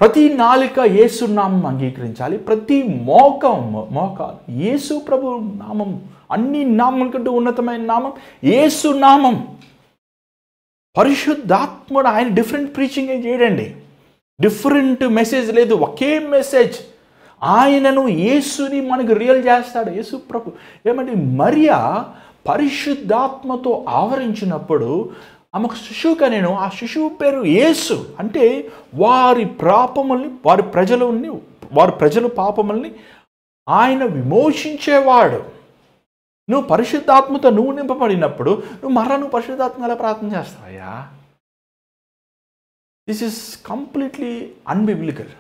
ప్రతి నాలుక యేసు నామం అంగీకరించాలి. ప్రతి మోకాలు యేసు ప్రభు నామం. అన్ని నామం కంటే ఉన్నతమైన నామం యేసు నామం. పరిశుద్ధాత్ముడు ఆయన డిఫరెంట్ ప్రీచింగ్ చేయడండి. డిఫరెంట్ మెసేజ్ లేదు, ఒకే మెసేజ్. ఆయనను యేసుని మనకు రియల్ చేస్తాడు యేసు ప్రభు. ఏమంటే మరియా పరిశుద్ధాత్మతో ఆవరించినప్పుడు ఆమెకు శిశువు కనెను. ఆ శిశువు పేరు యేసు. అంటే వారి ప్రజల పాపముల్ని ఆయన విమోచించేవాడు. నువ్వు పరిశుద్ధాత్మతో నింపబడినప్పుడు నువ్వు పరిశుద్ధాత్మ ఎలా ప్రార్థన చేస్తావయ్యా? This is completely unbiblical.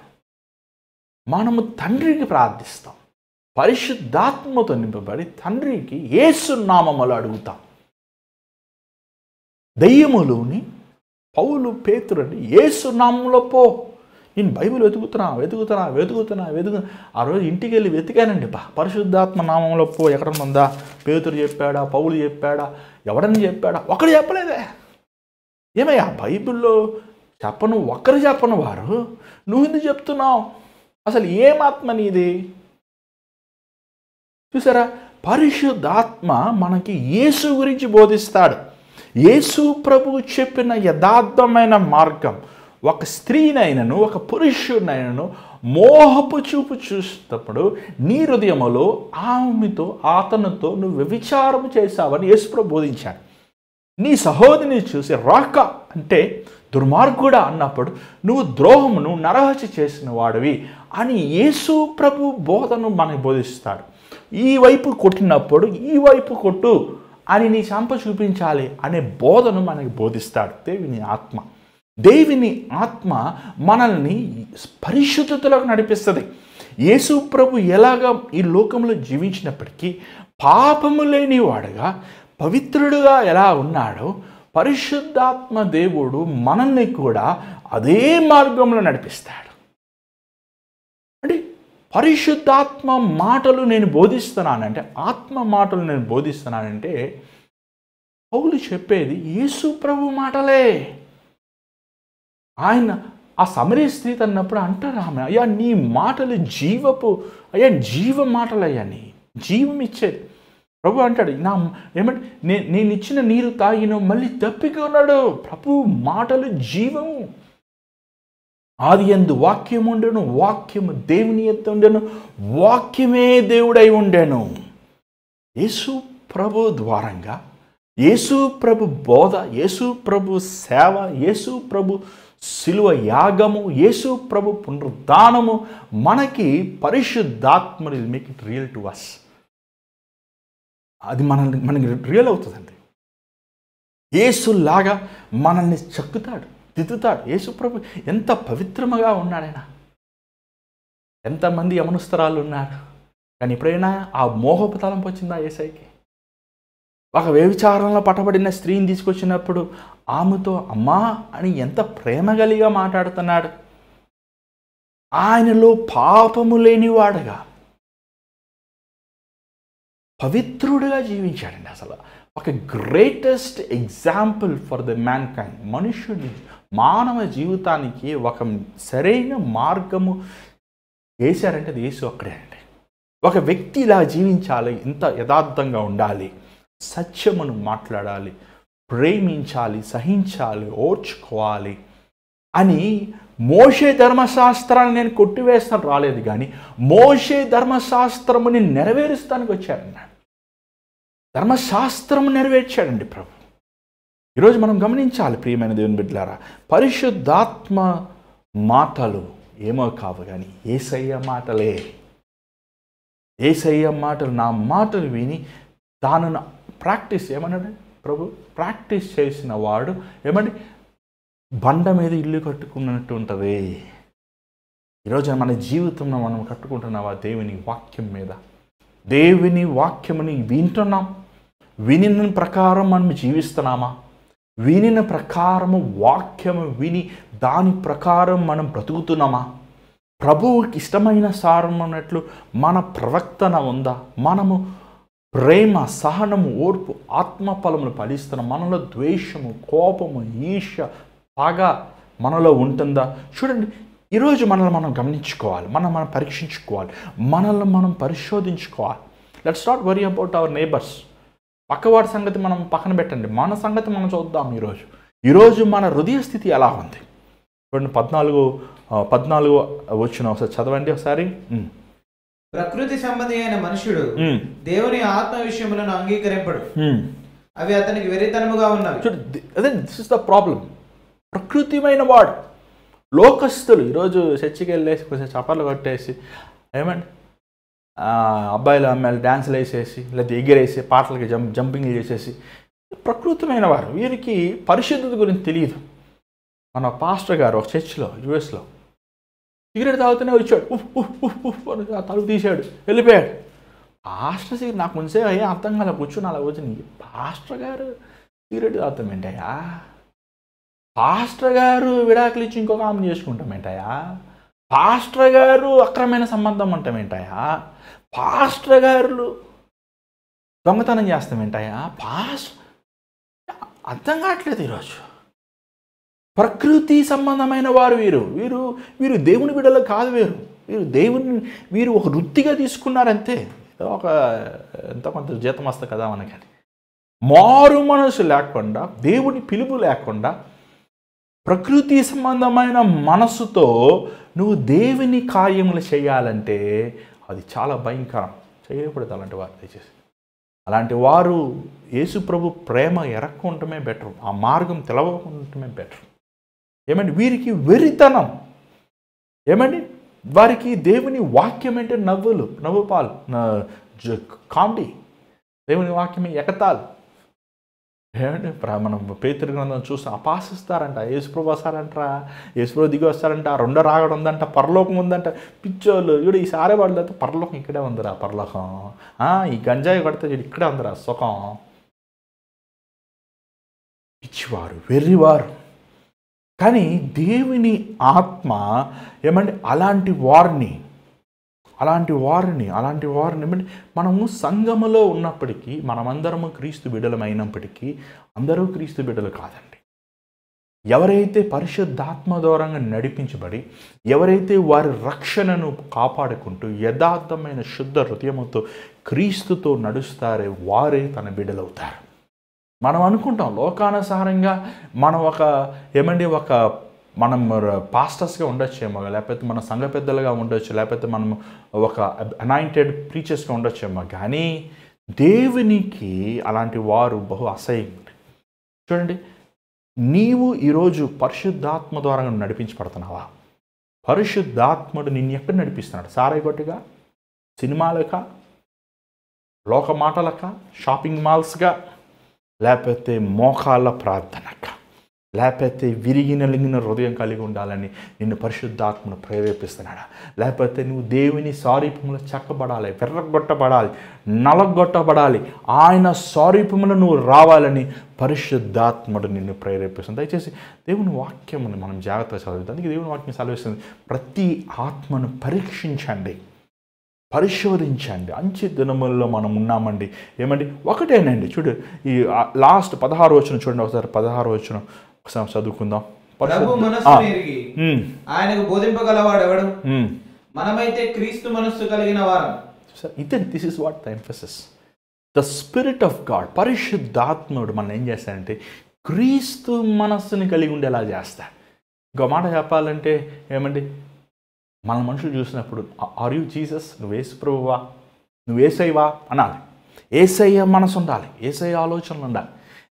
మనము తండ్రికి ప్రార్థిస్తాం, పరిశుద్ధాత్మతో నింపబడి తండ్రికి యేసు నామములో అడుగుతాం. దయ్యములోని పౌలు పేతురుని యేసు నామంలో పో. నేను బైబిల్ వెతుకుతున్నా. ఆ రోజు ఇంటికి వెళ్ళి వెతికానండి. పరిశుద్ధాత్మ నామంలో పో ఎక్కడన్నా ఉందా? పేతురు చెప్పాడా? పౌలు చెప్పాడా? ఎవడని చెప్పాడా? ఒకడు చెప్పలేదే. ఏమయ్యా బైబిల్లో ఒకరు చెప్పను వారు నువ్వు ఎందుకు చెప్తున్నావు? అసలు ఏమాత్మ నీది? చూసారా, పరిశుద్ధాత్మ మనకి యేసు గురించి బోధిస్తాడు. యేసు ప్రభువు చెప్పిన యథార్థమైన మార్గం. ఒక స్త్రీనైనను ఒక పురుషునైనను మోహపు చూపు చూసినప్పుడు నీ హృదయములో అతనితో నువ్వు వ్యభిచారం చేశావని యేసు ప్రభు బోధించాడు. నీ సహోదరిని చూసి రాక అంటే దుర్మార్గుడా అన్నప్పుడు నువ్వు ద్రోహమును నరహత్య చేసిన వాడివి అని యేసు ప్రభు బోధను మనకు బోధిస్తాడు. ఈ వైపు కొట్టినప్పుడు ఈ వైపు కొట్టు అని నీ చంప చూపించాలి అనే బోధను మనకి బోధిస్తాడు దేవుని ఆత్మ మనల్ని పరిశుద్ధతలోకి నడిపిస్తుంది. యేసు ప్రభు ఎలాగా ఈ లోకంలో జీవించినప్పటికీ పాపము లేని వాడుగా పవిత్రుడుగా ఎలా ఉన్నాడో పరిశుద్ధాత్మ దేవుడు మనల్ని కూడా అదే మార్గంలో నడిపిస్తాడు. అంటే పరిశుద్ధాత్మ మాటలు నేను బోధిస్తున్నానంటే, ఆత్మ మాటలు నేను బోధిస్తున్నానంటే పౌలు చెప్పేది యేసు ప్రభు మాటలే. ఆయన ఆ సమరయ స్త్రీ అన్నప్పుడు అంటారు ఆమె, అయ్యా నీ మాటలు జీవ మాటలయ్యా, నీ జీవం ఇచ్చేది. ప్రభు అంటాడు ఏమంటే నేను ఇచ్చిన నీరు తాగిన మళ్ళీ తప్పిక ఉన్నాడు. ప్రభు మాటలు జీవము. ఆది యందు వాక్యం ఉండెను, వాక్యము దేవుని యొద్ద ఉండెను, వాక్యమే దేవుడై ఉండెను. యేసు ప్రభు ద్వారంగా యేసు ప్రభు బోధ, యేసు ప్రభు సేవ, యేసు ప్రభు శిలువ యాగము, యేసు ప్రభు పునరుద్ధానము మనకి పరిశుద్ధాత్మ will make it real to us. అది మనకి రియల్ అవుతుందండి. యేసులాగా మనల్ని చక్కుతాడు, దిద్దుతాడు. యేసు ప్రభు ఎంత పవిత్రముగా ఉన్నాడైనా. ఎంతమంది యమనస్తురాలు ఉన్నారు, కానీ ఎప్పుడైనా ఆ మోహపు తలంపు వచ్చిందా యేసయ్యకి? ఒక వ్యభిచారంలో పట్టబడిన స్త్రీని తీసుకొచ్చినప్పుడు ఆమెతో అమ్మా అని ఎంత ప్రేమగలిగా మాట్లాడుతున్నాడు. ఆయనలో పాపము లేనివాడుగా పవిత్రుడిగా జీవించాడండి. అసలు ఒక greatest example for the mankind. మనుషుడి మానవ జీవితానికి ఒక సరైన మార్గము వేశారంటే అది యేసు ఒక్కడే అండి. ఒక వ్యక్తి ఇలా జీవించాలి, ఇంత యథార్థంగా ఉండాలి, సత్యమును మాట్లాడాలి, ప్రేమించాలి, సహించాలి, ఓర్చుకోవాలి అని మోషే ధర్మశాస్త్రాన్ని నేను కొట్టివేస్తాను రాలేదు, కానీ మోషే ధర్మశాస్త్రముని నెరవేరుస్తానికి వచ్చారన్నాడు. ధర్మశాస్త్రము నెరవేర్చాడండి ప్రభు. ఈరోజు మనం గమనించాలి ప్రియమైన దేవుని బిడ్డలారా, పరిశుద్ధాత్మ మాటలు ఏమో కావు కానీ యేసయ్య మాటలే. యేసయ్య మాటలు, నా మాటలు విని దానిని ప్రాక్టీస్ ఏమన్నాడు ప్రభు? ప్రాక్టీస్ చేసిన వాడు ఏమండి బండ మీద ఇల్లు కట్టుకున్నట్టు ఉంటుంది. ఈరోజు మన జీవితంలో మనం కట్టుకుంటున్నావా దేవుని వాక్యం మీద? దేవుని వాక్యముని వింటున్నాం, వినిన ప్రకారం మనం జీవిస్తున్నామా? వినిన ప్రకారము వాక్యము విని దాని ప్రకారం మనం బ్రతుకుతున్నామా? ప్రభువుకి ఇష్టమైన సారం అన్నట్లు మన ప్రవర్తన ఉందా? మనము ప్రేమ, సహనము, ఓర్పు, ఆత్మఫలములు ఫలిస్తున్నాం? మనలో ద్వేషము, కోపము, ఈర్ష్య, పగ మనలో ఉంటుందా? చూడండి, ఈరోజు మనల్ని మనం గమనించుకోవాలి, మనం పరీక్షించుకోవాలి, మనల్ని మనం పరిశోధించుకోవాలి. Let's not worry about our neighbours. పక్కవాడి సంగతి మనం పక్కన పెట్టండి, మన సంగతి మనం చూద్దాం. ఈరోజు మన హృదయ స్థితి ఎలా ఉంది? చూడండి, 14 వచ్చిన ఒకసారి చదవండి ఒకసారి. ప్రకృతి సంబంధి అయిన మనుషుడు దేవుని ఆత్మ విషయములను అంగీకరింపడు, అవి అతనికి వెరితనముగా ఉన్నవి. అదే దిస్ ఇస్ ద ప్రాబ్లం. ప్రకృతిమైన వాడు, లోకస్తులు ఈరోజు చర్చికి వెళ్ళేసి కొంచెం చప్పర్లు కొట్టేసి ఏమండి అబ్బాయిలు అమ్మాయిలు డ్యాన్సులు వేసేసి లేదా ఎగిరేసి పాటలకి జంపింగ్లు చేసేసి ప్రకృతిమైన వారు. వీరికి పరిశుద్ధత గురించి తెలియదు. మన పాస్టర్ గారు ఒక చర్చిలో యుఎస్లో సిగరెట్ తాగుతూనే వచ్చాడు, తలుపు తీశాడు, వెళ్ళిపోయాడు. పాస్టర్ సిగరెట్ నాకు ముందే అయ్యా అర్థం కాలే, కూర్చుని అలా కూర్చుని పాస్టర్ గారు సిగరెట్ తాగుతామేంటయ్యా? పాస్టర్ గారు విడాకులు ఇచ్చి ఇంకొక ఆమె చేసుకుంటామేంటయ్యా? పాస్టర్ గారు అక్రమైన సంబంధం అంటామేంటయ్యా? పాస్టర్ గారు దొంగతనం చేస్తామేంటయ్యా? అర్థం కావట్లేదు ఈరోజు. ప్రకృతి సంబంధమైన వారు వీరు దేవుని బిడ్డలు కాదు. వీరు ఒక వృత్తిగా తీసుకున్నారంతే. ఎంతో కొంత జీతం వస్తుంది కదా మనకని. మారు మనసు లేకుండా, దేవుని పిలుపు లేకుండా, ప్రకృతి సంబంధమైన మనసుతో నువ్వు దేవుని కార్యములు చేయాలంటే అది చాలా భయంకరం. చేయకూడదు అలాంటి వారు. దయచేసి అలాంటి వారు యేసు ప్రభు ప్రేమ ఎరక్కుంటమే బెటర్, ఆ మార్గం తెలవకుంటమే బెటర్. ఏమండి వీరికి వెరితనం, ఏమండి వారికి దేవుని వాక్యం అంటే నవ్వుపాలు, కామెడీ, దేవుని వాక్యమే ఎగతాలు. ఏమండి మనం పేతురు గ్రంథం చూస్తే అపాసిస్తారంట. యేసుప్రభు వస్తారంటారా, యేసుప్రభు దిగి వస్తారంట, రెండో రాగడం ఉందంట, పరలోకం ఉందంట. పిచ్చోళ్ళు ఇప్పుడు ఈ సారే వాళ్ళు పరలోకం ఇక్కడే ఉందిరా, పరలోకం ఈ గంజాయి కొడితే ఇక్కడే ఉందిరా సుఖం. పిచ్చివారు, వెర్రివారు. కానీ దేవుని ఆత్మ ఏమంటే అలాంటి వారిని ఏమంటే మనము సంఘములో ఉన్నప్పటికీ, మనమందరము క్రీస్తు బిడ్డలమైనప్పటికీ అందరూ క్రీస్తు బిడ్డలు కాదండి. ఎవరైతే పరిశుద్ధాత్మ ద్వారా నడిపించబడి, ఎవరైతే వారి రక్షణను కాపాడుకుంటూ యథార్థమైన శుద్ధ హృదయముతో క్రీస్తుతో నడుస్తారో వారే తన బిడ్డలవుతారు. మనం అనుకుంటాం లోకానుసారంగా మనం మనం పాస్టర్స్గా ఉండొచ్చేమో, లేకపోతే మన సంఘ పెద్దలుగా ఉండొచ్చు, లేకపోతే మనం ఒక అనాయింటెడ్ ప్రీచర్స్గా ఉండొచ్చేమో, కానీ దేవునికి అలాంటి వారు బహు అసహ్యం. చూడండి, నీవు ఈరోజు పరిశుద్ధాత్మ ద్వారా నడిపించబడుతున్నావా? పరిశుద్ధాత్ముడు నిన్ను ఎక్కడ నడిపిస్తున్నాడు? సారాయి కొట్టుగా, సినిమాలక, లోక మాటలక, షాపింగ్ మాల్స్గా, లేకపోతే మోకాళ్ళ ప్రార్థనక, లేకపోతే లింగిన హృదయం కలిగి ఉండాలని నిన్ను పరిశుద్ధాత్మను ప్రేరేపిస్తున్నాడా? లేకపోతే నువ్వు దేవుని స్వరూపంలో చెక్కబడాలి, వెర్రగొట్టబడాలి, నలగొట్టబడాలి, ఆయన స్వరూపంలో నువ్వు రావాలని పరిశుద్ధాత్ముడు నిన్ను ప్రేరేపిస్తుంది. దయచేసి దేవుని వాక్యమును మనం జాగ్రత్తగా చదువుతాం. అందుకే దేవుని వాక్యం సెలవిస్తుంది, ప్రతి ఆత్మను పరీక్షించండి, పరిశోధించండి. అంచె దినముల్లో మనం ఉన్నామండి. ఏమండి ఒకటేనండి. చూడు ఈ లాస్ట్ 16 వచనం చూడండి ఒకసారి. 16 వచనం ఒకసారి చదువుకుందాం. ప్రభు మనస్సును ఎరిగి ఆయనకు బోధింపగలవాడు ఎవడు? మనమైతే క్రీస్తు మనస్సు కలిగిన వారం. This is what the emphasis. The spirit of God, పరిశుద్ధాత్ముడు మనం ఏం చేస్తాడంటే క్రీస్తు మనస్సుని కలిగి ఉండేలా చేస్తాడు. ఇంకో మాట చెప్పాలంటే ఏమండి, మన మనుషులు చూసినప్పుడు ఆర్ యూ జీసస్, నువ్వు యేసు ప్రభువా, నువ్వు యేసయ్యవా అనాలి. యేసయ్య మనసు ఉండాలి, యేసయ్య ఆలోచనలు ఉండాలి.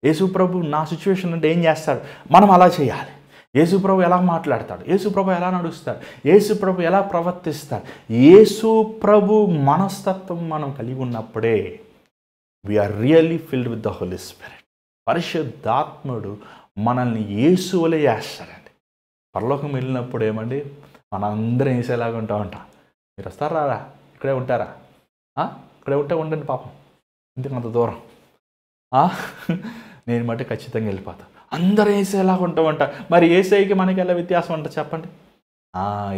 యేసు ప్రభు నా సిచ్యువేషన్ అంటే ఏం చేస్తాడు, మనం అలా చేయాలి. యేసు ప్రభు ఎలా మాట్లాడతాడు, యేసు ప్రభు ఎలా నడుస్తాడు, యేసు ప్రభు ఎలా ప్రవర్తిస్తాడు, యేసు ప్రభు మనస్తత్వం మనం కలిగి ఉన్నప్పుడే we are really filled with the holy spirit. పరిశుద్ధాత్ముడు మనల్ని యేసు వలె చేస్తాడండి. పరలోకం వెళ్ళినప్పుడు ఏమండి, మనందరం వేసేలాగా ఉంటాం. మీరు వస్తారా, ఇక్కడే ఉంటారా? ఇక్కడే ఉంటే ఉండండి పాపం, ఇంతకు అంత దూరం. నేను మట్టి ఖచ్చితంగా వెళ్ళిపోతాను. అందరూ వేసేలాగా ఉంటామంట. మరి ఏసైకి మనకి ఎలా వ్యత్యాసం అంట చెప్పండి?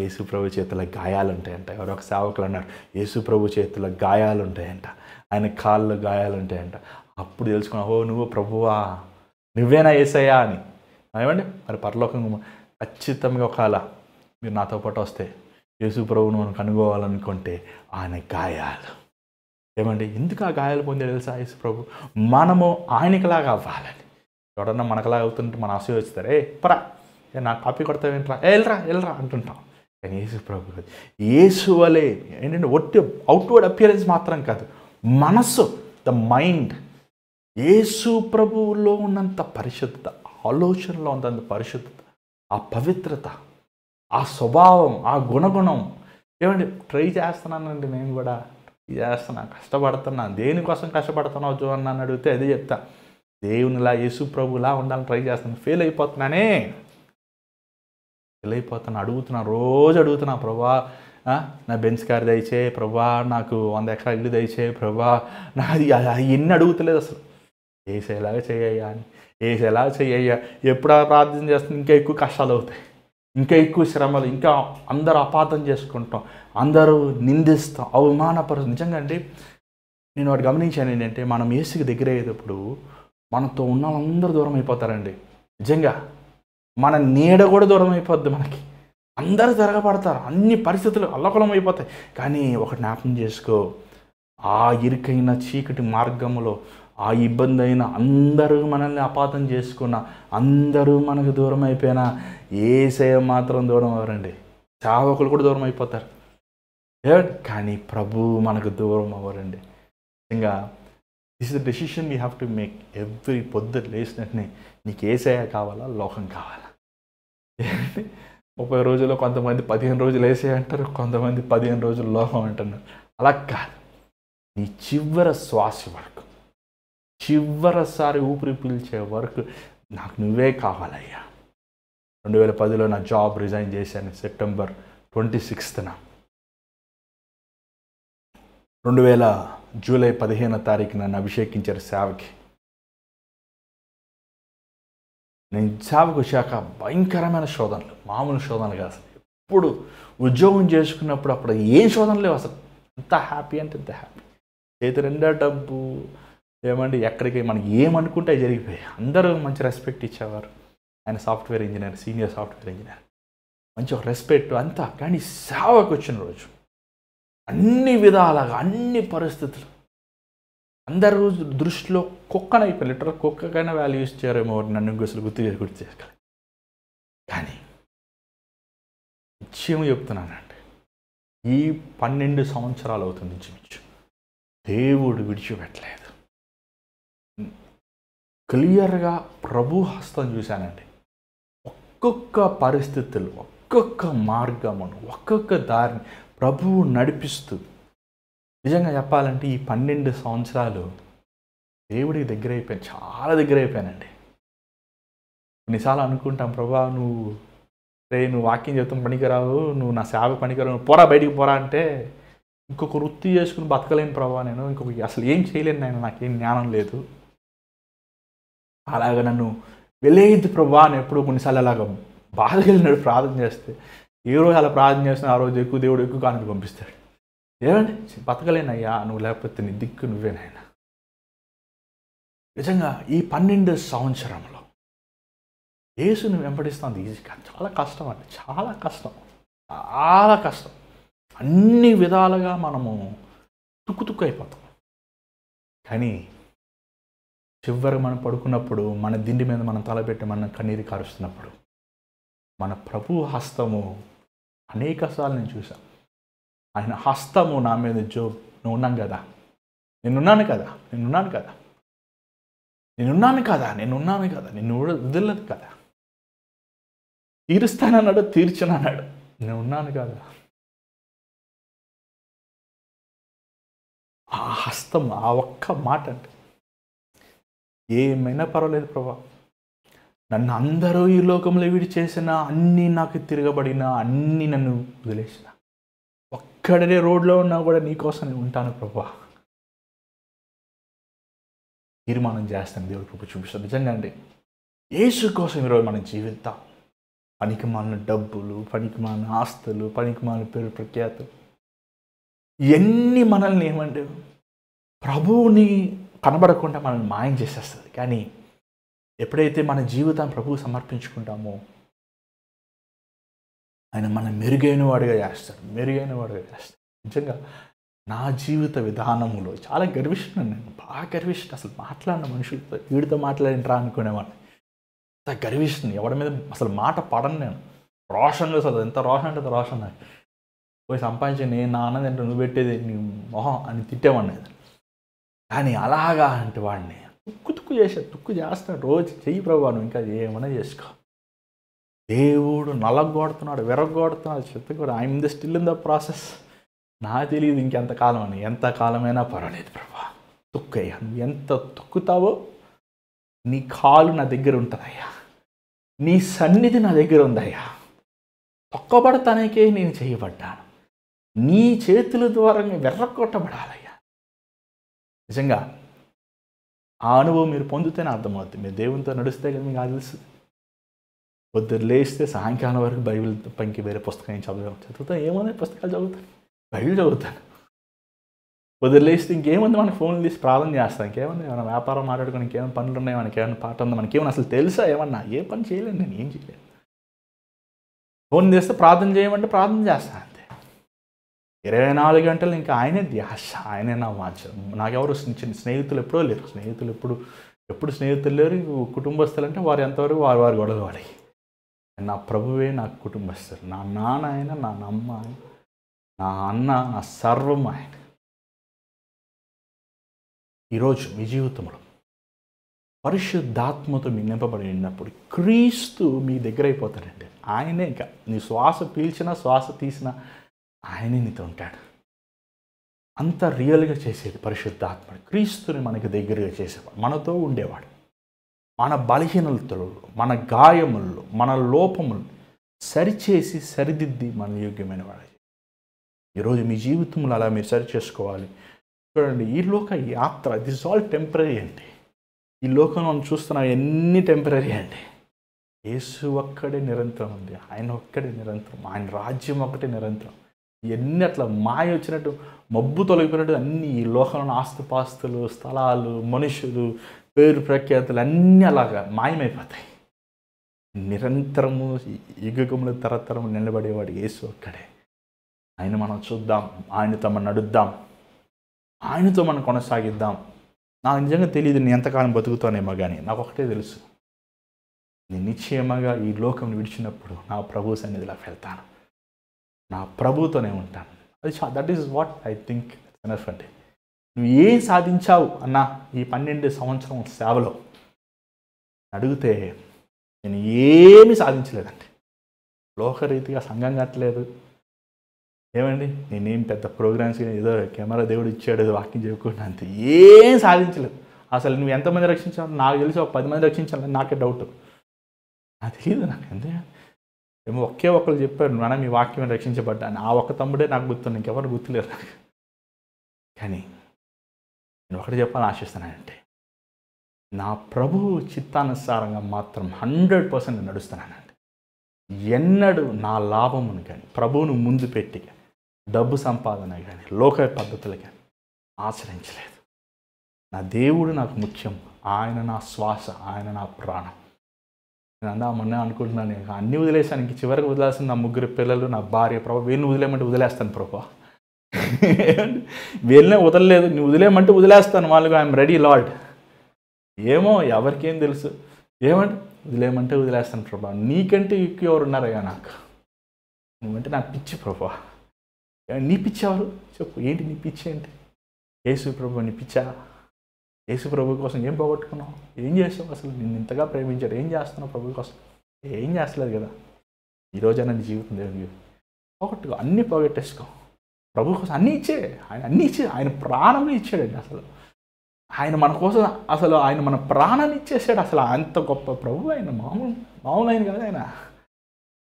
యేసు ప్రభు చేతుల గాయాలు ఉంటాయంట. ఎవరో ఒక సేవకులు అన్నారు, యేసు ప్రభు చేతుల గాయాలు ఉంటాయంట, ఆయన కాళ్ళు గాయాలు ఉంటాయంట. అప్పుడు తెలుసుకున్నా, ఓ నువ్వు ప్రభువా, నువ్వేనా యేసయ్యా అని. ఏమండి మరి పరలోకం ఖచ్చితంగా ఒకవేళ మీరు నాతో పాటు వస్తే యేసు ప్రభువును మనం కనుగోవాలనుకుంటే ఆయన గాయాలు. ఏమండి ఎందుకు ఆ గాయాలు పొందే తెలుసా? యేసు ప్రభు మనము ఆయనకిలాగా అవ్వాలని. ఎవడన్నా మనకలాగా అవుతుంటే మన ఆశ వస్తారు, పరా నా కాపీ కొడతావేంట్రా, వెళ్ళరా అంటుంటాం. కానీ యేసు ప్రభు యేసు వలే ఏంటంటే ఒట్టి అవుట్వర్డ్ అపియరెన్స్ మాత్రం కాదు, మనస్సు, ద మైండ్ యేసు ప్రభువులో ఉన్నంత పరిశుద్ధత, ఆలోచనలో ఉన్నంత పరిశుద్ధత, ఆ పవిత్రత, ఆ స్వభావం, ఆ గుణగుణం. ఏమండి ట్రై చేస్తున్నానండి, నేను కూడా ట్రై చేస్తున్నా, కష్టపడుతున్నా. దేనికోసం కష్టపడుతున్నావు జో అని అడిగితే అదే చెప్తా, దేవునిలా యేసు ప్రభులా ఉండాలని ట్రై చేస్తాను. ఫెయిల్ అయిపోతున్నాను. రోజు అడుగుతున్నా, ప్రభా నా బెంచ్ కార్ దయచేయి ప్రభా, నాకు 100 ఎకరాల ఇల్లు దయచేయి ప్రభా, నాది ఎన్ని అడుగుతలేదు అసలు. ఏసేలాగా చెయ్యయ్యా అని, ఏసేలాగా చెయ్యయ్యా. ఎప్పుడు ప్రార్థన చేస్తుంది ఇంకా ఎక్కువ కష్టాలు అవుతాయి, ఇంకా ఎక్కువ శ్రమలు, ఇంకా అందరూ అపార్థం చేసుకుంటాం, అందరూ నిందిస్తాం, అవమానపరు. నిజంగా అండి నేను వాటి గమనించాను ఏంటంటే, మనం యేసుకి దగ్గర అయ్యేటప్పుడు మనతో ఉన్న వాళ్ళందరూ దూరం అయిపోతారండి. నిజంగా మన నీడ కూడా దూరం అయిపోద్ది మనకి. అందరూ తిరగబడతారు, అన్ని పరిస్థితులు అల్లకలం అయిపోతాయి. కానీ ఒక జ్ఞాపకం చేసుకో, ఆ ఇరుకైన చీకటి మార్గంలో ఆ ఇబ్బంది అయినా, అందరూ మనల్ని అపార్థం చేసుకున్న, అందరూ మనకు దూరం అయిపోయినా యేసయ్య మాత్రం దూరం అవ్వరండి. సేవకులు కూడా దూరం అయిపోతారు, కానీ ప్రభు మనకు దూరం అవ్వరండి. ఇంకా this is the decision we have to make. Every పొద్దుట లేచినట్టునే నీకు యేసయ్య కావాలా, లోకం కావాలా? 30 రోజుల్లో కొంతమంది 15 రోజులు యేసయ్య అంటారు, కొంతమంది 15 రోజులు లోకం అంటున్నారు. అలా కాదు, నీ చివరి శ్వాస వరకు, చివరిసారి ఊపిరి పీల్చే వరకు నాకు నువ్వే కావాలయ్యా. 2010లో నా జాబ్ రిజైన్ చేశాను. సెప్టెంబర్ 26న. 2000 జూలై 15వ తారీఖు నన్ను అభిషేకించారు సేవకి. నేను సేవకు వచ్చాక భయంకరమైన శోధనలు, మామూలు శోధనలు కాదు అసలు. ఎప్పుడు ఉద్యోగం చేసుకున్నప్పుడు అప్పుడు ఏం శోధనలు లేవు అసలు. ఎంత హ్యాపీ అంటే ఎంత హ్యాపీ. చేతి నిండా డబ్బు. ఏమండి ఎక్కడికి మనకి ఏమనుకుంటే జరిగిపోయాయి. అందరూ మంచి రెస్పెక్ట్ ఇచ్చేవారు. ఆయన software engineer, senior software engineer, మంచి ఒక రెస్పెక్ట్ అంతా. కానీ సేవకు వచ్చిన రోజు అన్ని విధాలుగా, అన్ని పరిస్థితులు, అందరూ దృష్టిలో కుక్కనైపోయి, లిటరల్ కుక్కకైనా వాల్యూ ఇచ్చారేమో నన్ను అసలు గుర్తు చేసుకోవాలి. కానీ నిశ్చయం చెప్తున్నానండి, ఈ 12 సంవత్సరాలు అవుతుంది ఇంచుమించు, దేవుడు విడిచిపెట్టలేదు. క్లియర్గా ప్రభు హస్తం చూశానండి. ఒక్కొక్క పరిస్థితులు, ఒక్కొక్క మార్గమును, ఒక్కొక్క దారిని ప్రభువు నడిపిస్తూ. నిజంగా చెప్పాలంటే ఈ 12 సంవత్సరాలు దేవుడికి దగ్గర అయిపోయాను, చాలా దగ్గర అయిపోయానండి. కొన్నిసార్లు అనుకుంటాం, ప్రభా నువ్వు వాక్యం చెప్తాం పనికిరావు, నువ్వు నా సేవ పనికిరావు, పోరా బయటికి పోరా అంటే, ఇంకొక వృత్తి చేసుకుని బతకలేను ప్రభా, నేను ఇంకొక అసలు ఏం చేయలేను, నేను నాకేం జ్ఞానం లేదు, అలాగ నన్ను వెళ్ళేది ప్రభా అని ఎప్పుడు కొన్నిసార్లు అలాగ బాధ కలిగినాడు ప్రార్థన చేస్తే. ఏ రోజు అలా ప్రార్థన చేస్తున్నా ఆ రోజు ఎక్కువ దేవుడు ఎక్కువ కానుక పంపిస్తాడు. ఏమండి బతకలేనయ్యా నువ్వు లేకపోతే నీ దిక్కు నువ్వేనైనా. నిజంగా ఈ 12 సంవత్సరంలో యేసుని వెంబడిస్తుంది ఈజీ కాదు, చాలా కష్టం అండి, చాలా కష్టం, చాలా కష్టం. అన్ని విధాలుగా మనము తుక్కు అయిపోతాం. కానీ చివరి మనం పడుకున్నప్పుడు మన దిండి మీద మనం తలపెట్టి మన కన్నీరు కారుస్తున్నప్పుడు మన ప్రభు హస్తము అనేకసార్లు నేను చూశాను. ఆయన హస్తము నా మీద నువ్వు ఉన్నాను కదా, నేనున్నాను కదా, నేనున్నాను కదా, నేనున్నాను కదా, నేనున్నాను కదా, నిన్ను వదిలేదు కదా, తీరుస్తానన్నాడు, తీర్చనన్నాడు, నేనున్నాను కదా. ఆ హస్తం, ఆ ఒక్క మాట అంటే ఏమైనా పర్వాలేదు ప్రభా, నన్ను అందరూ ఈ లోకంలో విడిచేసిన, అన్నీ నాకు తిరగబడిన, అన్నీ నన్ను వదిలేసిన, ఒక్కడనే రోడ్లో ఉన్నా కూడా నీకోసం నేను ఉంటాను ప్రభా, తీర్మానం చేస్తాను. దేవుడు కృప చూపిస్తాను. నిజంగా అండి యేసు కోసం ఈరోజు మనం జీవిద్దాం. పనికి మాలిన డబ్బులు, పనికి మాలిన ఆస్తులు, పనికి మాలిన పేరు ప్రఖ్యాతులు ఇవన్నీ మనల్ని ఏమంటే ప్రభువుని కనబడకుండా మనల్ని మాయం చేసేస్తుంది. కానీ ఎప్పుడైతే మన జీవితాన్ని ప్రభువు సమర్పించుకుంటామో ఆయన మనం మెరుగైన వాడిగా చేస్తాడు, మెరుగైన వాడిగా చేస్తాడు. నిజంగా నా జీవిత విధానంలో చాలా గర్విస్తున్నాను, నేను బాగా గర్విస్తున్నాను. అసలు మాట్లాడిన మనుషులతో వీడితో మాట్లాడినరా అనుకునేవాడిని. అంత గర్విస్తున్నాను, ఎవరి మీద అసలు మాట పడను నేను. రోషన్ అసలు ఎంత రోషన్ అంటే అంత రోషన్. నాకు పోయి సంపాదించి నేను నా అన్నది అంటే నువ్వు పెట్టేది నీ మొహం అని తిట్టేవాడిని. కానీ అలాగా అంటే వాడిని తుక్కు చేస్తాడు. రోజు చెయ్యి ప్రభు, నువ్వు ఇంకా ఏమైనా చేసుకో. దేవుడు నలగొడుతున్నాడు, విరగొడుతున్నాడు, చెత్త కూడా. I'm the still in the process. నాకు తెలియదు ఇంకెంతకాలం అని. ఎంతకాలమైనా పర్వాలేదు ప్రభా, తుక్కయ్యా. నువ్వు ఎంత తుక్కుతావో నీ కాలు నా దగ్గర ఉంటుందయ్యా, నీ సన్నిధి నా దగ్గర ఉందయ్యా. తొక్కబడతానికే నేను చేయబడ్డాను, నీ చేతుల ద్వారా వెర్రకొట్టబడాలయ్యా. నిజంగా ఆ అనుభవం మీరు పొందితేనే అర్థమవుతుంది. మీరు దేవునితో నడిస్తే కదా మీకు అది తెలుస్తుంది. పొద్దున్న లేస్తే సాయంకాలం వరకు బైబిల్ పంకి వేరే పుస్తకం ఏం చదువుతాను. ఏముంది పుస్తకాలు చదువుతాను, బైబిల్ చదువుతాను. పొద్దున్న లేస్తే ఇంకేముంది, మనకి ఫోన్లు తీసి ప్రార్థన చేస్తాను. ఇంకేముంది, ఏమైనా వ్యాపారం మాట్లాడుకొని ఇంకేమైనా పనులు ఉన్నాయి, మనకి ఏమైనా పాట ఉందా, మనకి ఏమైనా అసలు తెలుసా ఏమన్నా? ఏ పని చేయలేను నేను, ఏం చేయలేను. ఫోన్ చేస్తే ప్రార్థన చేయమంటే ప్రార్థన చేస్తాను అంతే. 24 గంటలు ఇంకా ఆయనే ధ్యాస, ఆయనే నా వాంఛ. నాకెవరు చిన్న స్నేహితులు ఎప్పుడూ లేరు. స్నేహితులు ఎప్పుడు స్నేహితులు లేరు. కుటుంబస్తులు అంటే వారు ఎంతవరకు వారు గొడవలు వాడి. నా ప్రభువే నాకు కుటుంబస్తులు. నా నాన్న ఆయన, నా అమ్మ ఆయన, నా అన్న, నా సర్వం ఆయన. ఈరోజు మీ జీవితంలో పరిశుద్ధాత్మతో మీ నింపబడి ఉన్నప్పుడు క్రీస్తు మీ దగ్గర అయిపోతాడండి. ఆయనే ఇంకా నీ శ్వాస పీల్చినా శ్వాస తీసినా ఆయనే నీతో ఉంటాడు. అంత రియల్గా చేసేది పరిశుద్ధాత్మ. క్రీస్తుని మనకి దగ్గరగా చేసేవాడు, మనతో ఉండేవాడు. మన బలహీనతలు, మన గాయములు, మన లోపములు సరిచేసి సరిదిద్ది మన యోగ్యమైన వాడు. ఈరోజు మీ జీవితంలో అలా మీరు సరి చేసుకోవాలి. చూడండి, ఈ లోక యాత్ర దిస్ ఆల్ టెంపరీ అండి. ఈ లోకం మనం చూస్తున్నాం ఎన్ని టెంపరీ అండి. యేసు ఒక్కడే నిరంతరం ఉంది, ఆయన ఒక్కడే నిరంతరం, ఆయన రాజ్యం ఒక్కటే నిరంతరం. ఇవన్నీ అట్లా మాయ వచ్చినట్టు, మబ్బు తొలగిపోయినట్టు అన్నీ ఈ లోకంలో ఆస్తుపాస్తులు, స్థలాలు, మనుషులు, పేరు ప్రఖ్యాతులు అన్నీ అలాగా మాయమైపోతాయి. నిరంతరము యుగములు తరతరము నిలబడేవాడు యేసు ఒక్కడే. ఆయన మనం చూద్దాం, ఆయనతో మనం నడుద్దాం, ఆయనతో మనం కొనసాగిద్దాం. నాకు నిజంగా తెలియదు నేను ఎంతకాలం బతుకుతానేమో, కానీ నాకు ఒకటే తెలుసు, నేను నిశ్చయముగా ఈ లోకం విడిచినప్పుడు నా ప్రభు సన్నిధిలోకి వెళ్తాను, నా ప్రభుతోనే ఉంటాను. అది that is what I think enough. అంటే నువ్వు ఏం సాధించావు అన్న ఈ 12 సంవత్సరం సేవలో అడిగితే నేను ఏమీ సాధించలేదండి. లోకరీతిగా సంఘం కట్టలేదు. ఏమండి, నేనేం పెద్ద ప్రోగ్రామ్స్ ఏదో కెమెరా దేవుడు ఇచ్చాడు ఏదో వాక్యం చెప్పుకుంటా అంతే, ఏం సాధించలేదు. అసలు నువ్వు ఎంతమంది రక్షించావు నాకు తెలిసి ఒక 10 మంది రక్షించాలని నాకే డౌట్. అది తెలియదు నాకు. అంతే ఏమో ఒకే ఒకరు చెప్పారు, మనం మీ వాక్యం రక్షించబడ్డాను. ఆ ఒక్క తమ్ముడే నాకు గుర్తుంది, ఇంకెవరు గుర్తులేరు నాకు. కానీ నేను ఒకటి చెప్పాలని ఆశిస్తున్నానంటే, నా ప్రభువు చిత్తానుసారంగా మాత్రం 100% నడుస్తున్నానండి. ఎన్నడూ నా లాభమును కానీ ప్రభువును ముందు పెట్టి డబ్బు సంపాదన కానీ లోక పద్ధతులు కానీ ఆచరించలేదు. నా దేవుడు నాకు ముఖ్యం, ఆయన నా శ్వాస, ఆయన నా ప్రాణం. నేను మొన్న అనుకుంటున్నాను, అన్నీ వదిలేసాను, ఇంక చివరికి వదిలేస్తాను నా 3 పిల్లలు, నా భార్య. ప్రభు వీళ్ళని వదిలేయమంటే వదిలేస్తాను ప్రభు, వీళ్ళనే వదలలేదు, నువ్వు వదిలేయమంటే వదిలేస్తాను వాళ్ళకు. I'm ready lord. ఏమో ఎవరికేం తెలుసు, ఏమంటే వదిలేయమంటే వదిలేస్తాను ప్రభా. నీకంటే ఎక్కువ ఎవరు ఉన్నారయ్యా నాకు, నువ్వంటే నాకు పిచ్చి ప్రభా. నీ పిచ్చి ఎవరు చెప్పు, ఏంటి నీ పిచ్చి ఏంటి? యేసు ప్రభు నీ పిచ్చా? యేసు ప్రభు కోసం ఏం పోగొట్టుకున్నావు? ఏం చేసావు? అసలు నిన్ను ఇంతగా ప్రేమించాడు, ఏం చేస్తున్నావు ప్రభు కోసం? ఏం చేస్తలేదు కదా. ఈరోజైనా నీ జీవితం దేవునికి పోగొట్టుకో, అన్నీ పోగొట్టేసుకో. ప్రభు కోసం అన్నీ ఇచ్చే, ఆయన అన్నీ ఇచ్చే, ఆయన ప్రాణాన్ని ఇచ్చాడండి. అసలు ఆయన మన కోసం, అసలు ఆయన మన ప్రాణాన్ని ఇచ్చేసాడు. అసలు అంత గొప్ప ప్రభు ఆయన, మామూలు ఆయన కదా ఆయన.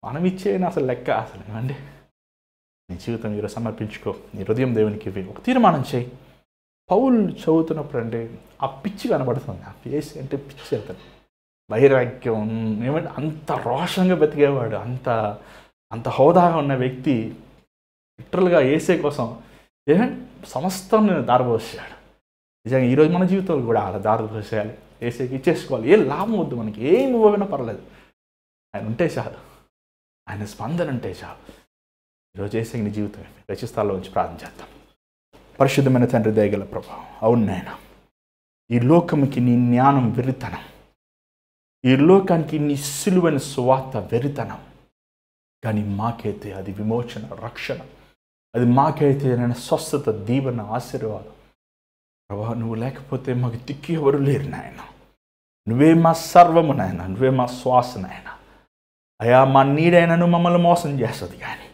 మనం ఇచ్చేయని అసలు లెక్క అసలు ఏమండి. నీ జీవితం ఈరోజు సమర్పించుకో, నీ హృదయం దేవునికి ఇవ్వి. ఒక తీర్మానం చేయి. పౌలు చదువుతున్నప్పుడు అంటే ఆ పిచ్చి కనబడుతుంది, ఆ ఫేస్ అంటే పిచ్చి. అతను వైరాగ్యం ఏమంటే అంత రోషంగా బతికేవాడు, అంత హోదాగా ఉన్న వ్యక్తి లిటరల్గా యేసే కోసం ఏమంటే సమస్తం నేను దారిపోసాడు. నిజంగా ఈరోజు మన జీవితంలో కూడా అలా దారిపోసేయాలి, యేసేకి ఇచ్చేసుకోవాలి. ఏ లాభం వద్దు మనకి, ఏం ఇవ్వకపోయినా పర్లేదు, ఆయన ఉంటే చాలు, ఆయన స్పందన ఉంటే చాలు. ఈరోజు యేసేకి నీ జీవితం రచిస్తాల్లో ఉంచి ప్రార్థన చేద్దాం. పరిశుద్ధమైన తండ్రి, దయగల ప్రభావం, అవును నాయన, ఈ లోకముకి నీ జ్ఞానం వెరితనం, ఈ లోకానికి నీ సిలువైన సువార్త వెరితనం. కానీ మాకైతే అది విమోచన, రక్షణ. అది మాకైతే నేను స్వస్థత, దీవెన, ఆశీర్వాదం. ప్రభా, నువ్వు లేకపోతే మాకు దిక్కు ఎవరు లేరు నాయన. నువ్వే మా సర్వము నాయన, నువ్వే మా శ్వాస నాయన. అయా, మా నీడైనను మమ్మల్ని మోసం చేస్తుంది, కానీ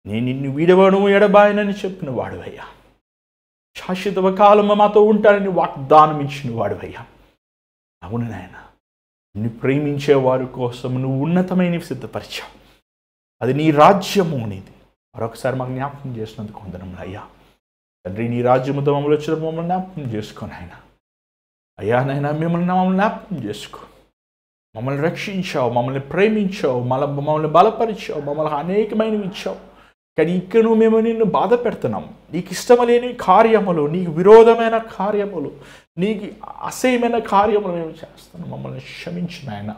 నేను నిన్ను వీడవను ఎడబాయనని చెప్పిన వాడువయ్యా. శాశ్వత కాలము మాతో ఉంటానని వాగ్దానం ఇచ్చిన వాడువయ్యా. అవును నాయన, నిన్ను ప్రేమించే వారి కోసం నువ్వు ఉన్నతమైనవి సిద్ధపరిచావు. అది నీ రాజ్యము నీది. మరొకసారి మాకు జ్ఞాపకం చేసినందుకు వందనములు అయ్యా. తండ్రి, నీ రాజ్యముతో మమ్మల్ని వచ్చిన మమ్మల్ని జ్ఞాపకం చేసుకో నాయన. అయ్యా నాయన, మమ్మల్ని జ్ఞాపకం చేసుకో. మమ్మల్ని రక్షించావు, మమ్మల్ని ప్రేమించావు, మమ్మల్ని బలపరిచావు, మమ్మల్ని అనేకమైనవి ఇచ్చావు. కానీ ఇక్కడ మేము నిన్ను బాధ పెడుతున్నాం. నీకు ఇష్టమలేని కార్యములు, నీకు విరోధమైన కార్యములు, నీకు అసహ్యమైన కార్యములు మేము చేస్తున్నాం. మమ్మల్ని క్షమించిన ఆయన.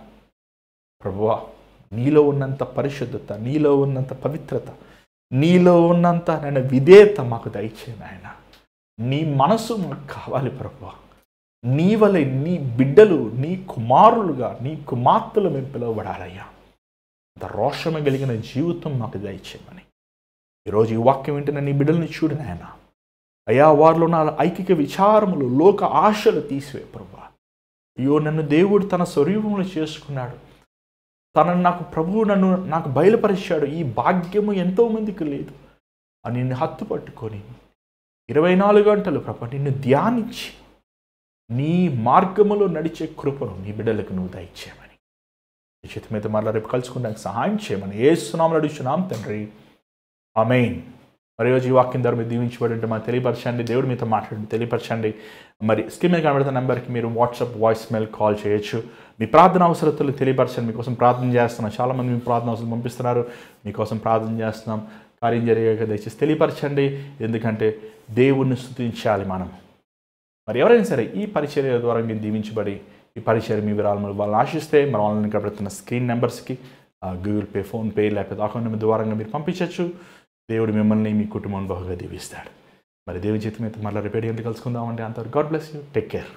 ప్రభువా, నీలో ఉన్నంత పరిశుద్ధత, నీలో ఉన్నంత పవిత్రత, నీలో ఉన్నంత నేను విధేయత మాకు దయచేయను ఆయన. నీ మనసు మాకు కావాలి ప్రభువా. నీ వలె నీ బిడ్డలు, నీ కుమారులుగా, నీ కుమార్తెలు మేము పిలువబడాలయ్యా. అంత రోషము కలిగిన జీవితం మాకు దయచేయమని ఈరోజు ఈ వాక్యం వింటున్న నీ బిడ్డల్ని చూడు నాయన. అయ్యా, వారిలో ఉన్న ఐకిక విచారములు, లోక ఆశలు తీసివే ప్రభువా. అయ్యో, నన్ను దేవుడు తన స్వరూపంలో చేసుకున్నాడు, ప్రభువు నాకు బయలుపరిచాడు, ఈ భాగ్యము ఎంతోమందికి లేదు అని నిన్ను హత్తు పట్టుకొని 24 గంటలు ప్రభు నిన్ను ధ్యానించి నీ మార్గములో నడిచే కృపను నీ బిడ్డలకు నువ్వు దయచేయమని, నీ చేతి మీద మళ్ళీ రేపు కలుసుకుంటానికి సహాయం చేయమని యేసు నామములో అడుగుచున్నాం తండ్రి, ఆమేన్. మరి రోజు ఈ వాక్యం ద్వారా మీరు దీవించబడి ఉంటే మాకు తెలియపరచండి. దేవుడు మీతో మాట్లాడి తెలియపరచండి. మరి స్క్రీన్ మీద కనబడుతున్న నెంబర్కి మీరు వాట్సాప్, వాయిస్ మెయిల్, కాల్ చేయొచ్చు. మీ ప్రార్థన అవసరతలు తెలియపరచండి. మీకోసం ప్రార్థన చేస్తున్నాం. చాలామంది మీ ప్రార్థన అవసరం పంపిస్తున్నారు. మీకోసం ప్రార్థన చేస్తున్నాం. కార్యం జరిగాక దయచేసి తెలియపరచండి. ఎందుకంటే దేవుణ్ణి స్తుతించాలి మనం. మరి ఎవరైనా సరే ఈ పరిచర్య ద్వారా మీరు దీవించబడి ఈ పరిచర్య మీ విరాళములు వాళ్ళని ఆశిస్తే మరి ఆన్లైన్ కనబడుతున్న స్క్రీన్ నెంబర్స్కి గూగుల్ పే, ఫోన్పే లేకపోతే అకౌంట్ నెంబర్ ద్వారా మీరు పంపించవచ్చు. దేవుడు మిమ్మల్ని మీ కుటుంబాన్ని బహుగా దీవిస్తాడు. మరి దేవుని చేతి మీద మళ్ళీ రిపేర్ ఎందుకు కలుసుకుందామంటే అంతవరకు God bless you. Take care.